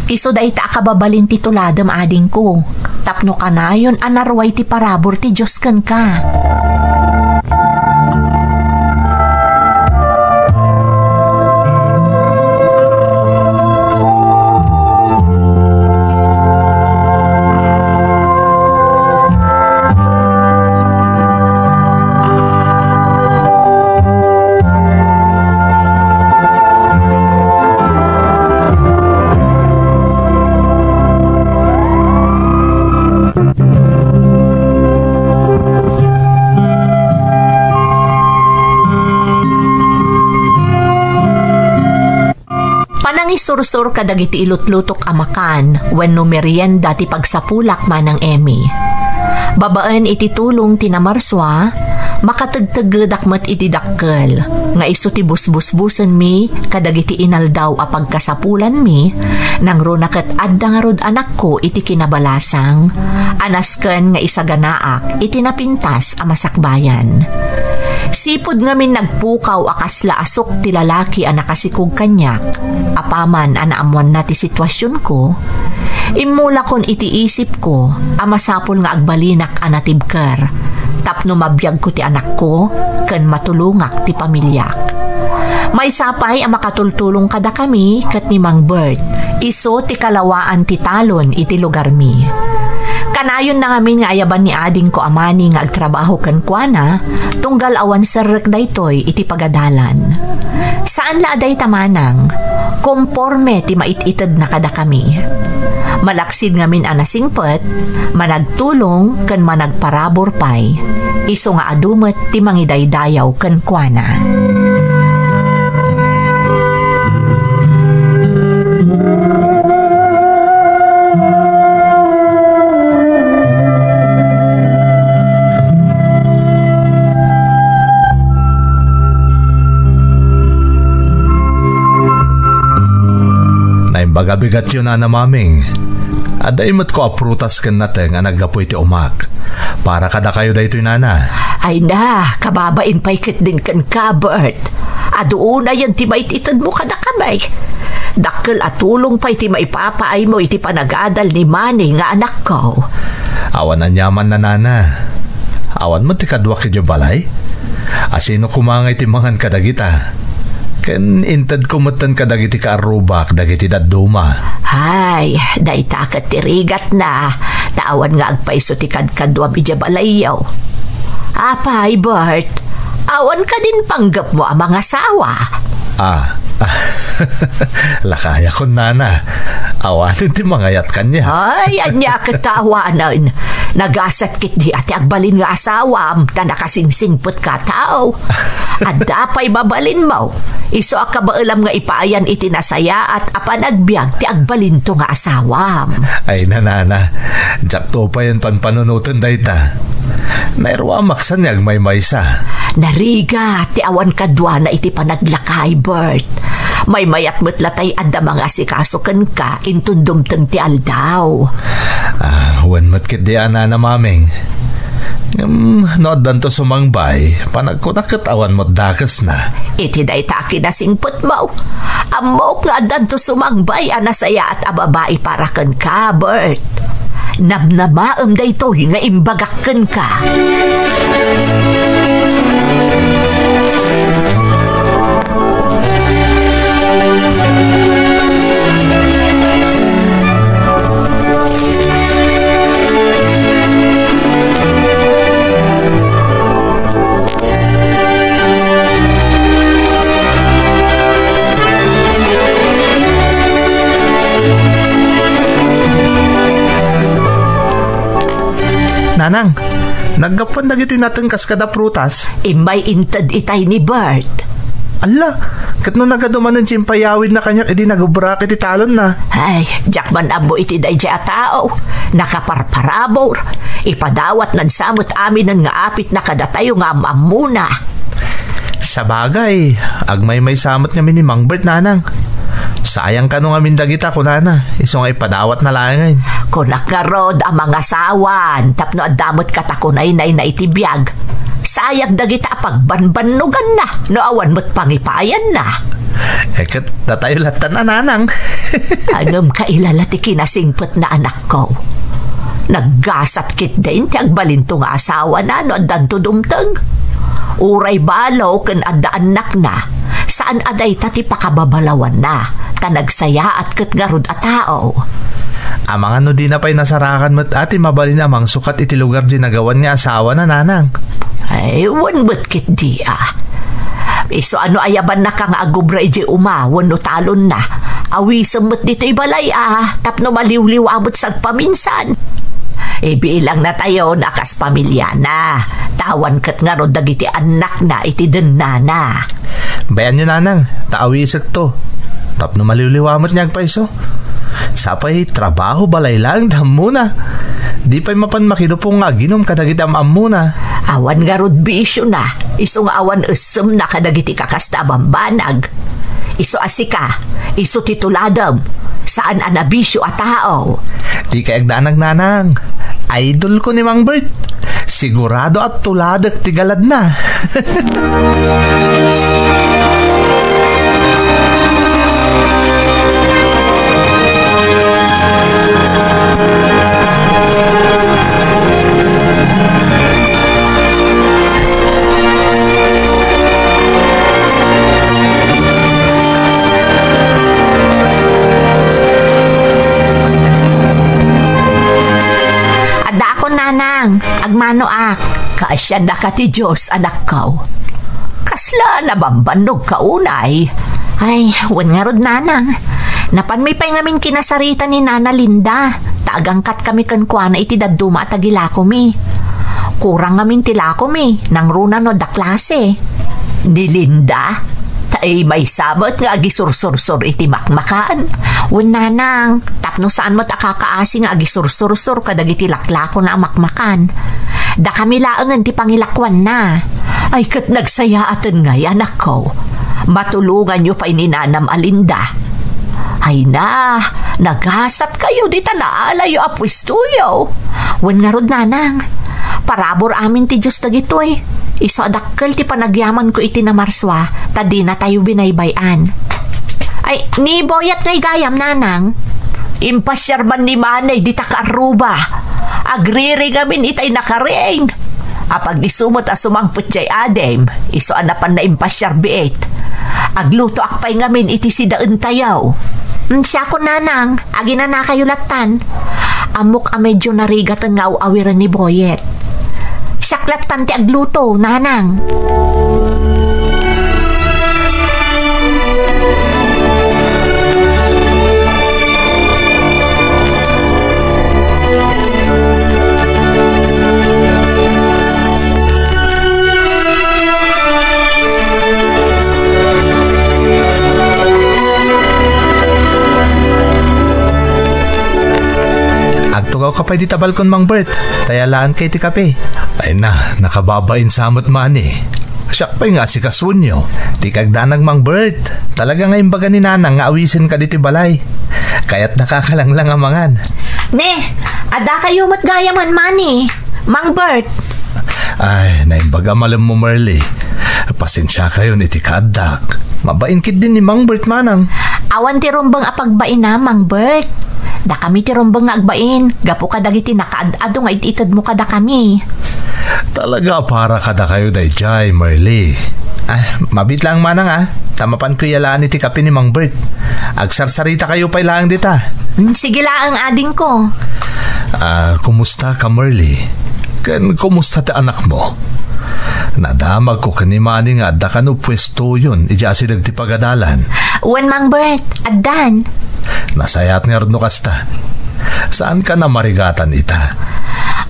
Iso da ita akababalin ti tuladam ading ko. Tapno ka na yun anarway ti parabor ti Diyos kan ka. Sursur kadagiti ilutlutok amakan wenno merienda ti pagsapulak manang Emmy. Babaan iti tulong tinamarswa, makatagtagedakmat iti dakkel, nga iso ti busbusbusen mi kadagiti inaldaw a pagkasapulan mi, nang runaket adda nga rod anak ko iti kinabalasang, anasken nga isaganaak iti napintas a masakbayan. Sipod ngamin nagpukaw akasla asok ti lalaki a nakasikog kanyak. Apaman anaamuan na ti sitwasyon ko. Imula kon iti isip ko, amasapol nga agbalinak a natibker. Tapno mabiyag ko ti anak ko, ken matulungak ti pamilyak. May sapay ang makatultulong kada kami kat ni Mang Bert. Iso ti kalawaan ti talon iti lugar mi. Kanayon na ngamin nga ayaban ni ading ko amani nga agtrabaho kan kuana, tunggal awan serrek daytoy iti pagadalan. Saan la aday tamanang, komporme ti mait-ited na kada kami. Malaksid ngamin anasingpet, managtulong kan managparabor pay, iso nga adumet ti mangidaydayaw kan kuana. Bagabigat yun na maming. Aday mo't ko aprutas kan natin nga nagapoy ti umak. Para kada kayo daytoy nana. Ay na, kababain pa'y kit din kan ka, Bert. Adoon na yan ti mait-itad mo kada kamay. Dakkel at tulong pa'y ti maipapaay mo iti panagadal ni Manny nga anak ko. Awan na nyaman na nana. Awan mo ti kadwa ki balay. Asino kumangay ti mangan kadagita. Ken intad kumatan ka dagiti kaarubak dagiti daduma. Hay, dayta ket tirigat na. Taawan nga agpaiso ti kadkadwa bidya balayaw. Apay, Bert. Awan ka din panggap mo ang mga asawa. Lakaya ko, nana. Awanin ti mangayat kanya. Ay, anya katawanan. Nagasat kit di ati agbalin nga asawam ta nakasingsingput ka tao. At dapay babalin mo. Iso ka ba alam nga ipaayan iti nasaya at apanagbiag ti agbalin to nga asawam. Ay, nanana. Jak to pa yan panpanunutan dayta. Nairwa maksan niya may maysa. Nariga, ti awan kadwa na iti panaglakay, Bert. May mayat matlatay adda mga sikasukan ka intundumteng ti aldaw. Wan matkit di anana mameng. Nood danto sumangbay, panagkunakat awan mo't dakas na. Iti day taki na singput mo. Amok nga danto sumangbay anasaya at ababae para kan ka, Bert. Namnamaam day to nga imbagakan ka. Nanang, naggapan dagiti natin kas kada prutas. May intad itay ni Bert. Ala, kat no nagaduman ng simpayawid na kanyak, edi nagubrakit italon na. Ay, jakman abo iti day dya tao. Nakaparparabor. Ipadawat nan samot amin ng nga apit na kadatayo nga mamuna. Sa bagay, agmay may samot nga ni Mang Bert, nanang. Sayang ka nung amin dagita ko, nana. Iso nga ipadawat na langin. Kunak nga rod ang mga sawan. Tapno adamot katakunay na itibiyag. Sayang dagita pagbanbanugan na. No awan mo't pangipayan na. Kat datayo latan na, nanang. Anong kailalati kinasingpot na anak ko? Naggasat kit din ti agbalinto nga asawa na no adanto dumteng. Uray balaw ken adda anak na. Saan aday tati pakababalawan na. Tanagsaya at katgarod a tao. Amang ano di na pa'y nasarakan mo't ati mabalin amang sukat iti lugar di nagawan nga asawa na, nanang. Ay, wan ba't kit di Iso ano ayaban na kang agubra iji umawon no talon na. Awisam mo't dito'y balay tapno maliwliw amot sagpaminsan. Ibilang na tayo nakas pamilya na. Tawan kat nga ro dagiti anak na iti den na. Bayan nyo, nanang, taawisag to. Tapno maliwliwamot niyag pa iso. Sapay trabaho balay lang dam muna. Di pa'y mapan makidupong nga ginom kadagiti amam muna. Awan nga rod bisyo na. Iso nga awan usem na kadagiti kakasta bambanag. Iso asika. Iso tituladam. Saan anabisyo a tao. Di kaagdanag, nanang. Idol ko ni Mang Bert. Sigurado at tuladak tigalad na. Agmano kaasya na ka ti Diyos, anak ko. Kasla na bambanog ka unay. Ay, wan nga rod, nanang. Napan may pa'y ngamin kinasarita ni Nana Linda. Taagangkat kami kankwana iti daduma at agilako mi. Kurang ngamin tilako mi, nang runa no da klase. Ni Linda? Ay may sabot nga agisursur-sur iti makmakaan. Wan, nanang, tapno saan mo't akakaasi nga agisursur-sur kadagiti laklako na makmakan. Da kami laangan ti pangilakwan na. Ay kat nagsayaaten nga anak ko. Matulungan nyo pa ininanam Alinda. Ay na, nagasat kayo di tanaalayo apwistuyo. Wan nga rod, nanang. Parabor amin ti Diyos dagitoy. Iso adakkel ti panagyaman ko iti na marswa, tadi na tayo binaybayan. Ay, ni boyat ngay gayam, nanang. Impasyarban ni manay di takaruba. Agriri gamin itay nakaring. Apag isumot asumangput jay adem, iso anapan na impasyar biit. Agluto akpay ngamin iti sidaan tayaw. Siya ko, nanang, agina na kayo latan. Amok a medyo narigatan nga awiran ni boyet. Siyaklatan ti agluto, nanang. Tugaw ka pa di tabalkon Mang Bert. Tayalaan kay ti kape. Ay na, nakababain samot man eh. Siya pa'y nga si kasunyo. Di kagdanag Mang Bert. Talaga nga imbaga ni nanang nga awisin ka dito balay. Kaya't nakakalanglang amangan. Ne, ada kayo mat gayaman mani, Mang Bert. Ay, naimbaga malam mo Merly. Pasensya kayo ni ti kadak. Mabainkid din ni Mang Bert manang. Awan ti rumbang apagbain na, Mang Bert. Da kami ti rumbang nga agbain. Gapo ka dagiti nakaad-ado nga ititad mo kada kami. Talaga para kada kayo dayjay, Merly. Mabit lang manang Tamapan ko yalaan iti kape ni Mang Bert. Agsarsarita kayo pa ilang dita. Sige laang ading ko. Kumusta ka, Merly? Kumusta ti anak mo? Nadamag ko kanimani nga adda ka no pwesto yun. Ija si ti pagadalan. Uwan Mang Bert, addan. Nasayat nga no kasta. Saan ka na marigatan ita?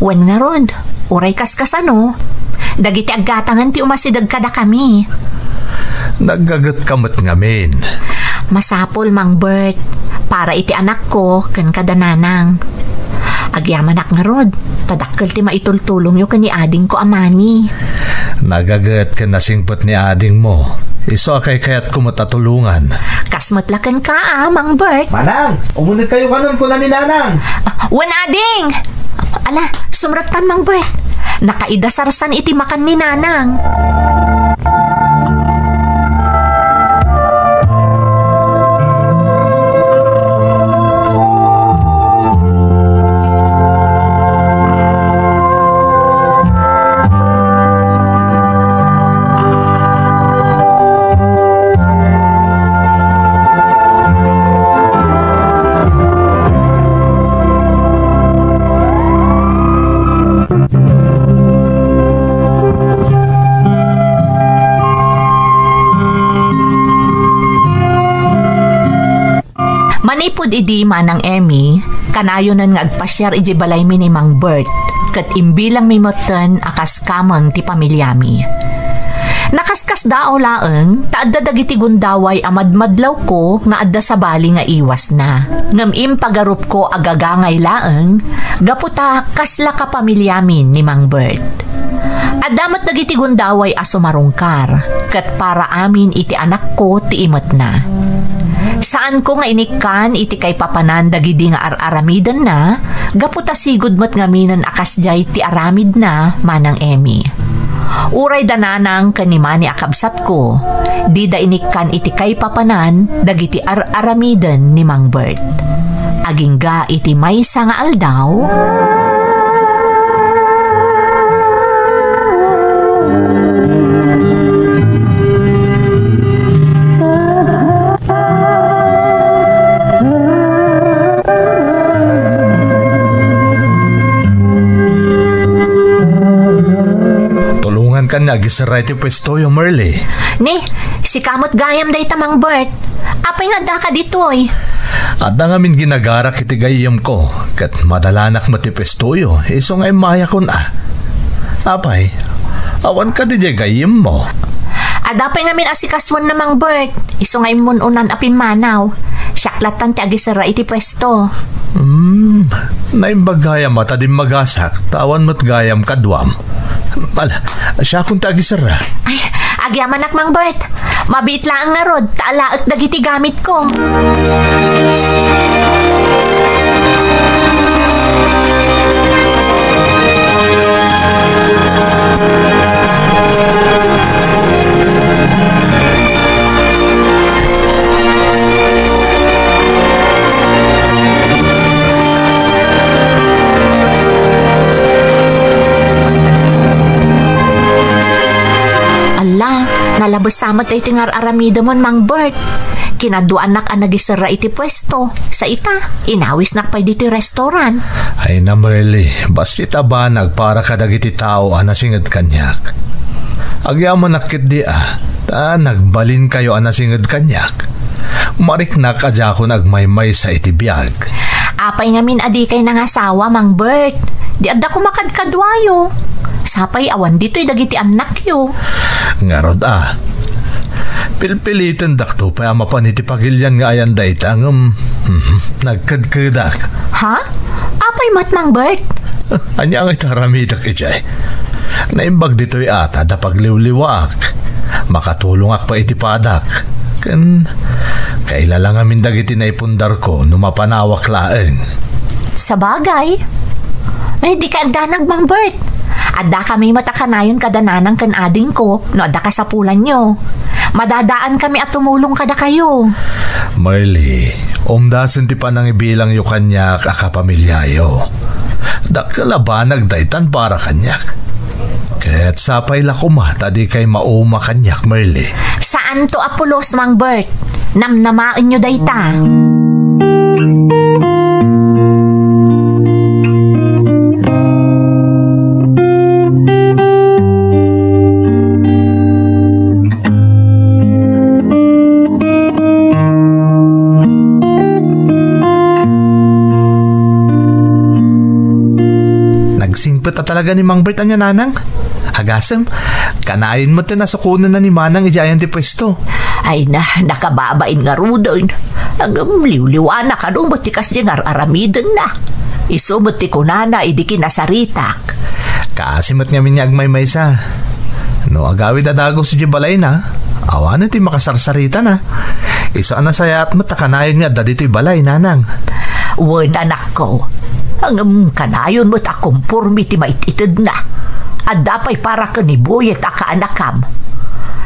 Uwan nga rod, uray kaskasano. Dagiti aggatangan ti umasidag kada kami. Naggagat kamot ngamin. Masapol Mang Bert, para iti anak ko kan kada nanang. Agyamanak nga rod, tadakkel ti maitultulong yo kani ading ko amani. Nagagat ka nasingpot ni ading mo. Iso kay kayat kumatatulungan. Kasmatlakan ka Mang Bert. Manang, umunod kayo kanon ko na ni nanang. Wan ading! Ala, sumratan Mang Bert. Nakaidasarsan iti makan ni nanang. Manipod idi manang Emmy, kanayonan nga agpasyar iji balay mi ni Mang Bert, kat imbilang mi moten akas kamang ti pamilyami. Nakaskas dao laeng, taadda dagiti gundaway amadmadlaw ko nga adda sa bali nga iwas na. Ngam pagarup ko agagangay laeng, gaputa kasla ka pamilyamin ni Mang Bert. Adamat dagiti gundaway aso marungkar, kat para amin iti anak ko ti imot na. Saan ko nga inikan iti kay papanan dagidi nga aramidan na, gaputa sigud mat ngaminan akas jay ti aramid na manang Emmy. Uray dananang kanimani akabsat ko, di da inikan iti kay papanan dagiti aramidan ni Mang Bert. Agingga iti maysa nga aldaw, kan nga gisaray ti pwesto yung Merly. Ne, si kamot gayam day Mang Bert. Apay nga da ka ditoy. Adda nga min ginagarak iti gayam ko, kat madalanak mati pwesto yo, iso nga maya kon Apay, awan ka di gayam mo. Adapay nga min asikaswan na Mang Bert, iso nga imununan apimanaw. Siaklatan ti agisara iti pwesto. Naimbagayam mata din magasak, tawan mo't gayam kadwam. Pala, siya kung tagisara. Ay, agyamanak Mang Bert. Mabit lang nga rod, taalaak dagiti gamit ko. Nalabas samat ay tingar aramida mon Mang Bert. Kinaduan nak ang nagisara iti pwesto. Sa ita, inawis nak pa diti restoran. Ay na Merly, basit ba nagpara ka dagiti tao anasingad kanyak. Agyaman nakit di nagbalin kayo anasingad kanyak. Mariknak adya ko nagmaymay sa iti biyag. Apay ngamin adi kay nangasawa Mang Bert. Di adda ko makadkadwayo. Sapay awan dito'y dagiti anak yo. Ngarod Pilpilitan dakto pa mapaniti pagilyan nga ayan dayta nagkadkadak. Ha? Apay matmang Bert? Anya nga itaramidak ijay. Naimbag dito'y ata da pagliwliwak. Makatulong ak pa itipadak. Kaila lang amin dagiti na ipundar ko numapanawak laeng. Sa bagay. Di ka agdanag Mang Bert. Adda kami matakanayon kadananang kan ading ko no adda ka sa pulan nyo. Madadaan kami at tumulong kada kayo. Marley, umdasan ti pa nang ibilang yu kanyak akapamilyayo. Dakalabanag daytan para kanyak. Kaya't sapay lakumata di kay mauma kanyak, Marley. Saan to Apulos, Mang Bert? Namnamaan nyo dayta. Nagsingpet talaga ni Mang Bert anya nanang. Agasem, kanayon mo na sukunan na ni Manang ijayan ti pwesto. Ay nakababain nga rudon. Ang liwliwa na kanong batikas dyan aramidon na. Isumot ti kunana idiki nasaritak. Kasimot nga minyag may maysa. No agawid adago si Jibalay na. Awanan ti makasarsarita na. Isa na sayat mo takanayon nga dadito'y balay nanang. Wan anak ko. Ang kanayon mo't akumpurmi ti maititid na. At dapay para ka ni Boyet akaanakam.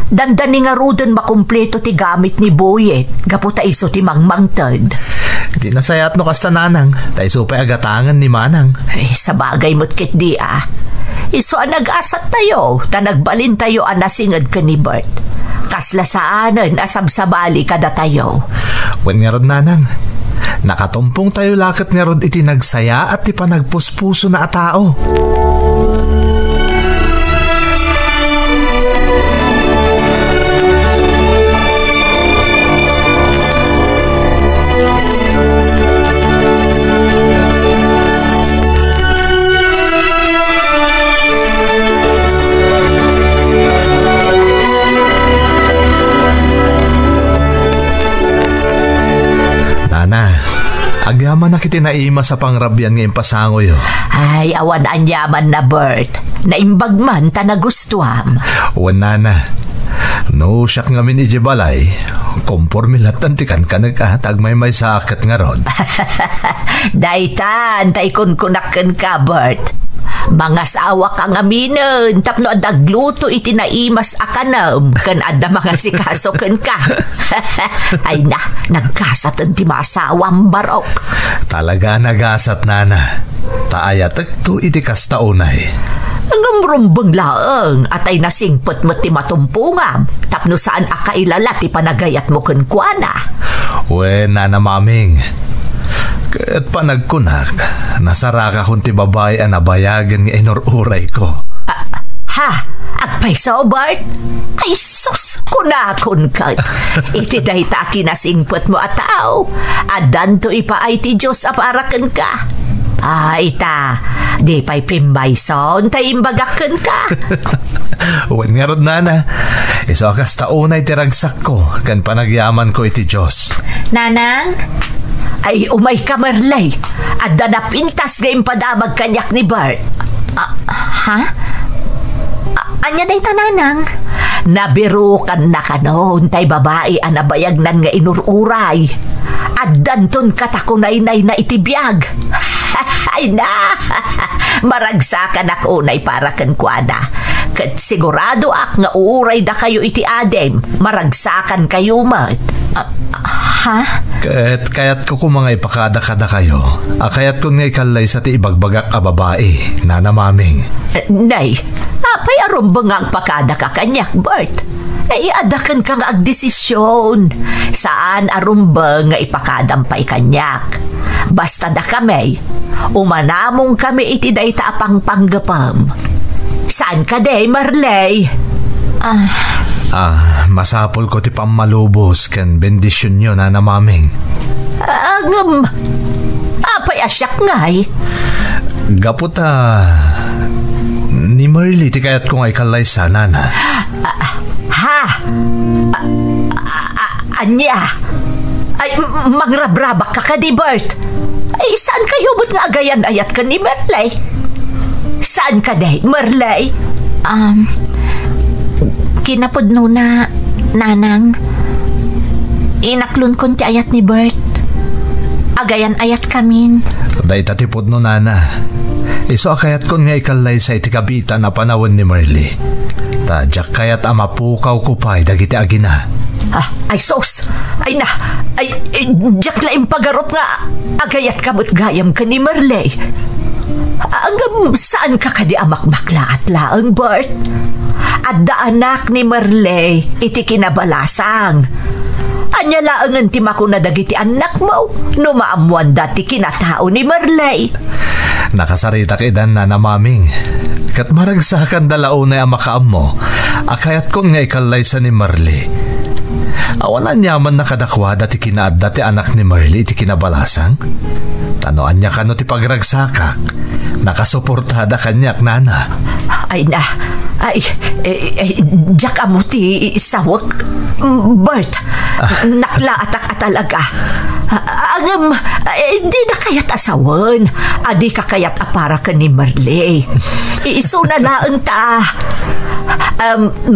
Dandani nga rudon makumpleto ti gamit ni Boyet. Gaputa iso ti mangmangtad. Di nasayat no kasta nanang. Taiso pa'y agatangan ni Manang. Sa bagay mo't kit di Iso ang nag-asat tayo. Ta nagbalin tayo ang nasingad ka ni Bert. Kaslasaanan asabsabali kada tayo. Wan nga rod nanang. Nakatumpong tayo lakit nga rod iti nagsaya at ti panagpuspuso na atao. Agyaman na kiti naima sa pangrabyan ng impasango yo. Ay, awan anyaman na Bert. Naimbag man ta nagustuham. Wan na. No, siyak nga min ijibalay. Kompormilat tantikan ka nagkatag may sakit nga rod. Daitan, taikon kunakan ka Bert. Mga sawa kang aminin, tapno adagluto iti naimas akanam, kan adda mga sikasokan ka. Ay nagkasat ti masawang barok. Talaga nagasat nana. Taayat to iti kastaunay. Ang rumbang laang at ay nasingpot mo ti matumpungam, tapno saan akailala ti panagayat mo kunkwana. We, nana maming. Kaya't panagkunak, nasaraka kung ti babae ang nabayagan nga inururay ko. Ha? Agpaysaw, Bart? Ay sus, kunakon ka. Iti dahi ta kinasingpot mo at tao. Adan to ipaay ti Diyos aparakan ka. Ita, di pa'y pimbayson, tayo imbagakan ka. Wan nga rod nana, iso akas taunay tiragsak ko, kan panagyaman ko iti Diyos. Nanang? Ay umay ka Marlay, at danapintas gayong padamag kanyak ni Bart. Ha? Anya day tananang? Nabirukan na ka noon, tay babae anabayagnan nga inururay. At danton katakunay-nay na itibiyag. Ay na! Maragsakan ako unay para kankwana. Kat sigurado ak nga uuray da kayo iti adem. Maragsakan kayo mat. Ha? Kaya't ko kung mga ipakada-kada kayo. Kaya't kung nga ikalay sa ti ibagbagak a babae, nanamaming. Nay, apay arumbang ang pakada ka kanyak, Bert. Adakan kang agdesisyon. Saan arumbang nga ipakadampay kanyak. Basta da kami, umanamong kami iti dayta apang panggapam. Saan ka day, Marley? Masapol ko ti pamalubos ken bendisyon nyo na namaming. Apay asyak ngay. Gaputa ni Marley ti kayat kong ay kalay sana na. Ha? Anya? Ay, mangrabrabak ka di Bert? Ay, saan kayo ba't nga agayan ayat ka ni Merlay? Saan ka day, Merlay? Kinapudno na, nanang. Inaklon kon ti ayat ni Bert. Agayan ayat kamin. Day tatipod no, nana. Iso akayat kon nga ikalay sa itikabita na panawon ni Merly. Tadyak kayat amapukaw kupay dagiti agina. Ay sos! Ay na! Ay jak laing pagarop nga agayat kamot gayam ka ni Merlay. Hanggang saan ka kadi amakbakla at laang, Bert? At da anak ni Merlay iti kinabalasang. Anya laangan ti makuna dagiti anak mo no maamuan dati kinatao ni Merlay. Nakasarita kidan na namaming. Kat maragsakan dalaunay ang makaam mo. Akayat kong nga ikalay sa ni Merly. Awalan yaman nakadakwa dati kinaad dati anak ni Merly iti kinabalasang. Tanoan niya kano ti pagragsakak. Nakasuportada kanyak, nana. Ay na. Ay jak amo ti sawak. Bert, naklaatak talaga. Di na kayat asawan. Adi ka kayat apara ka ni Merly. Iso na laan ta.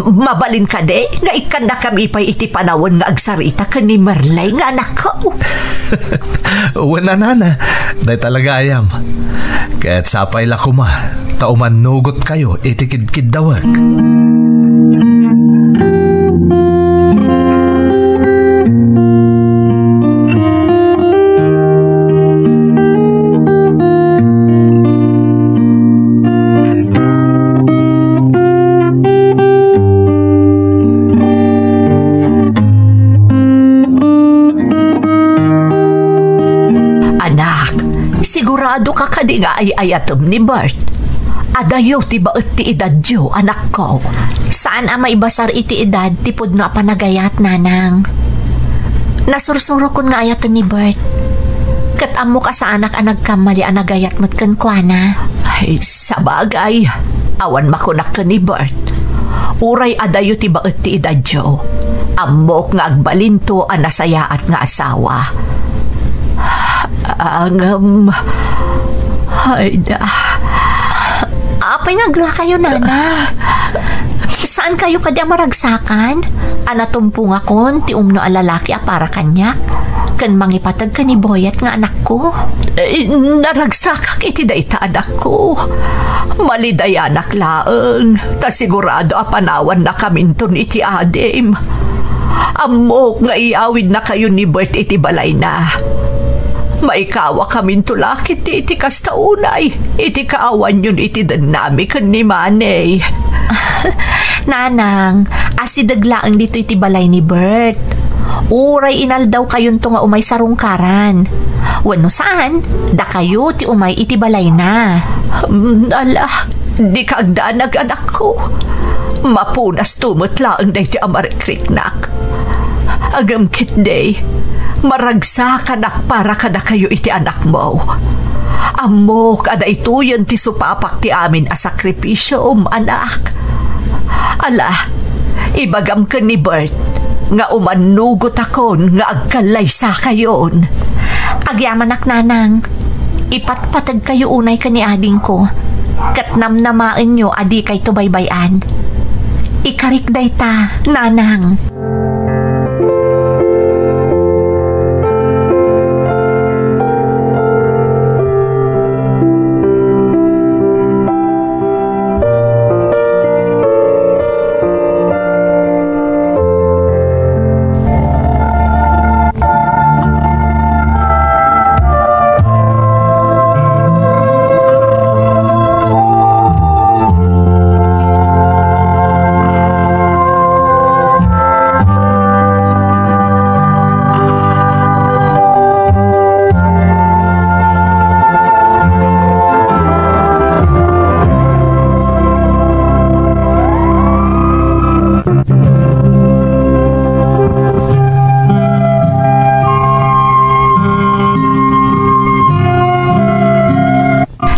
Mabalin ka de, nga ikan na kami pa iti panawon nga agsarita ka ni Merly nga anak ko. Wala, nana. Day talaga ayam. Kaya't sapay la kuma. Tauman nugot kayo, itikid-kid dawag. Sigurado ka kadi nga ay ayatom ni Bert. Adayo ti baet ti edad jo, anak ko. Saan ang maibasar iti edad tipod nga panagayat, nanang? Nasursuro kon nga ayaton ni Bert. Kat amo ka sa anak ang nagkamali ang nagayat mo't kankwana. Ay, sabagay. Awan makunak ka ni Bert. Uray adayo ti baet ti edad jo. Amok nga agbalinto ang nasayaat nga asawa. Ay da. Apay nagla kayo, nana. Saan kayo kadya maragsakan? Anatumpo nga kon, ti umno alalaki para kanyak. Kan mangipatag ka ni Boyet nga anak ko. Naragsakak iti dayta anak ko. Maliday anak laeng. Ta sigurado apanawan na kaminton iti adim. Amok nga iawid na kayo ni Bert iti balay na. Maikawa kamin tulakit iti kastaunay. Iti kaawan yun iti danami kan ni Manay. Nanang, asidaglaang dito iti balay ni Bert. Uray inal daw kayon to nga umay sarungkaran. Wano saan? Da kayo ti umay iti balay na. Ala, di kaagdanag anak ko. Mapunas tumutlaang day ti amarikrik-nak. Agam kit day. Maragsakan ak para kada kayo iti anak mo. Amo kada ito yun ti supapak ti amin a sakripisyo anak. Ala, ibagam ka ni Bert nga umanugot akon nga agkalaysa kayon. Agyaman ak, nanang. Ipatpatag kayo unay ka ni ading ko. Katnamnamaan nyo adi kay tubaybayan. Ikarikday ta, nanang.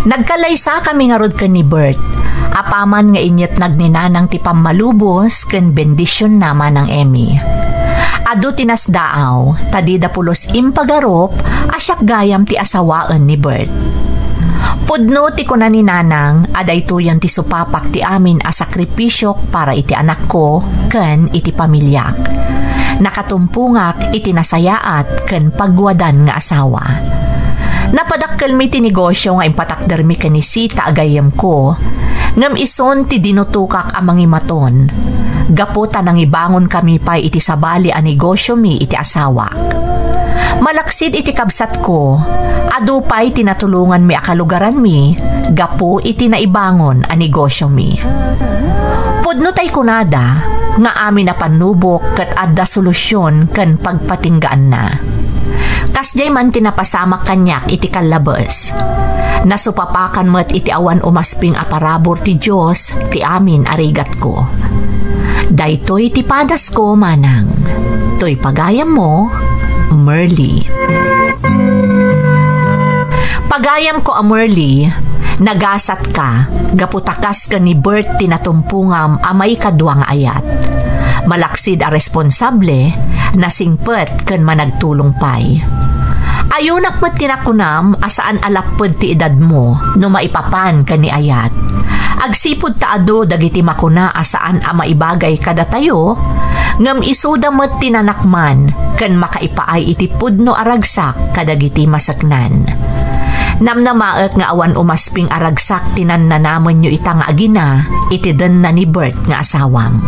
Nagkalaysa kami nga rod ka ni Bert. Apaman nga inyet nagninanang ti pammalubos ken bendisyon naman ng Emmy. Adu tinasdaaw, tadida pulos impagarop, asyak gayam ti asawaan ni Bert. Pudno ti kuna ni nanang, aday tuyan ti supapak ti amin a sakripisyok para iti anak ko, ken iti pamilyak. Nakatumpungak iti nasayaat ken pagwadan nga asawa. Napadakkel mi ti negosyo nga impatakder mi ken ni Sita agayem ko, ngam ison ti dinutukak amang imaton. Gaputa nang ibangon kami pa iti sabali a negosyo mi iti asawak. Malaksid iti kabsat ko, adu pa'y tinatulungan mi akalugaran mi, gapu iti naibangon a negosyo mi. Pudno tay kunada, nga amin na panubok kat adda solusyon kan pagpatinggaan na. Kasjay man tinapasamak kanyak iti kalabas. Nasupapakan mo't iti awan umasping aparabor ti Diyos, ti amin arigat ko. Daytoy ti padas ko manang, to'y pagayam mo, Merly. Pagayam ko a Merly, nagasat ka, gaputakas ka ni Bert tinatumpungam amay kadwa nga ayat. Malaksid a responsable, nasingpet ken managtulong pay. Ayunak mo't tinakunam asaan alapod ti edad mo no maipapan ka ni ayat. Agsipod taado dagiti makuna asaan a maibagay kada tayo, ngam isuda mo't tinanakman ken makaipaay iti pudno aragsak kadagiti masaknan. Namnamaek nga awan umasping aragsak tinan na namon nyo itang agina iti den na ni Bert nga asawam.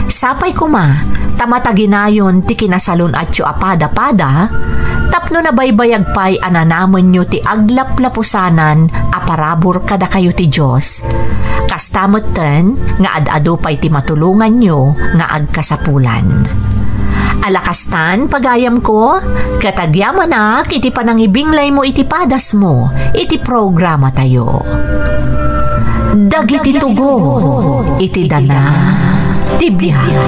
Sapay kuma, tamataginayon ti kinasalon at yu apada-pada, tapno na baybayag pa'y ananamon nyo ti aglaplapusanan aparabor kada kayo ti Diyos. Kastamot ten, nga ad-ado pa'y ti matulungan nyo nga agkasapulan. Alakastan, pagayam ko, katagyaman na, iti panangibinglay mo iti padas mo, iti programa tayo. Dagiti tugo, iti dana, ti biyahe.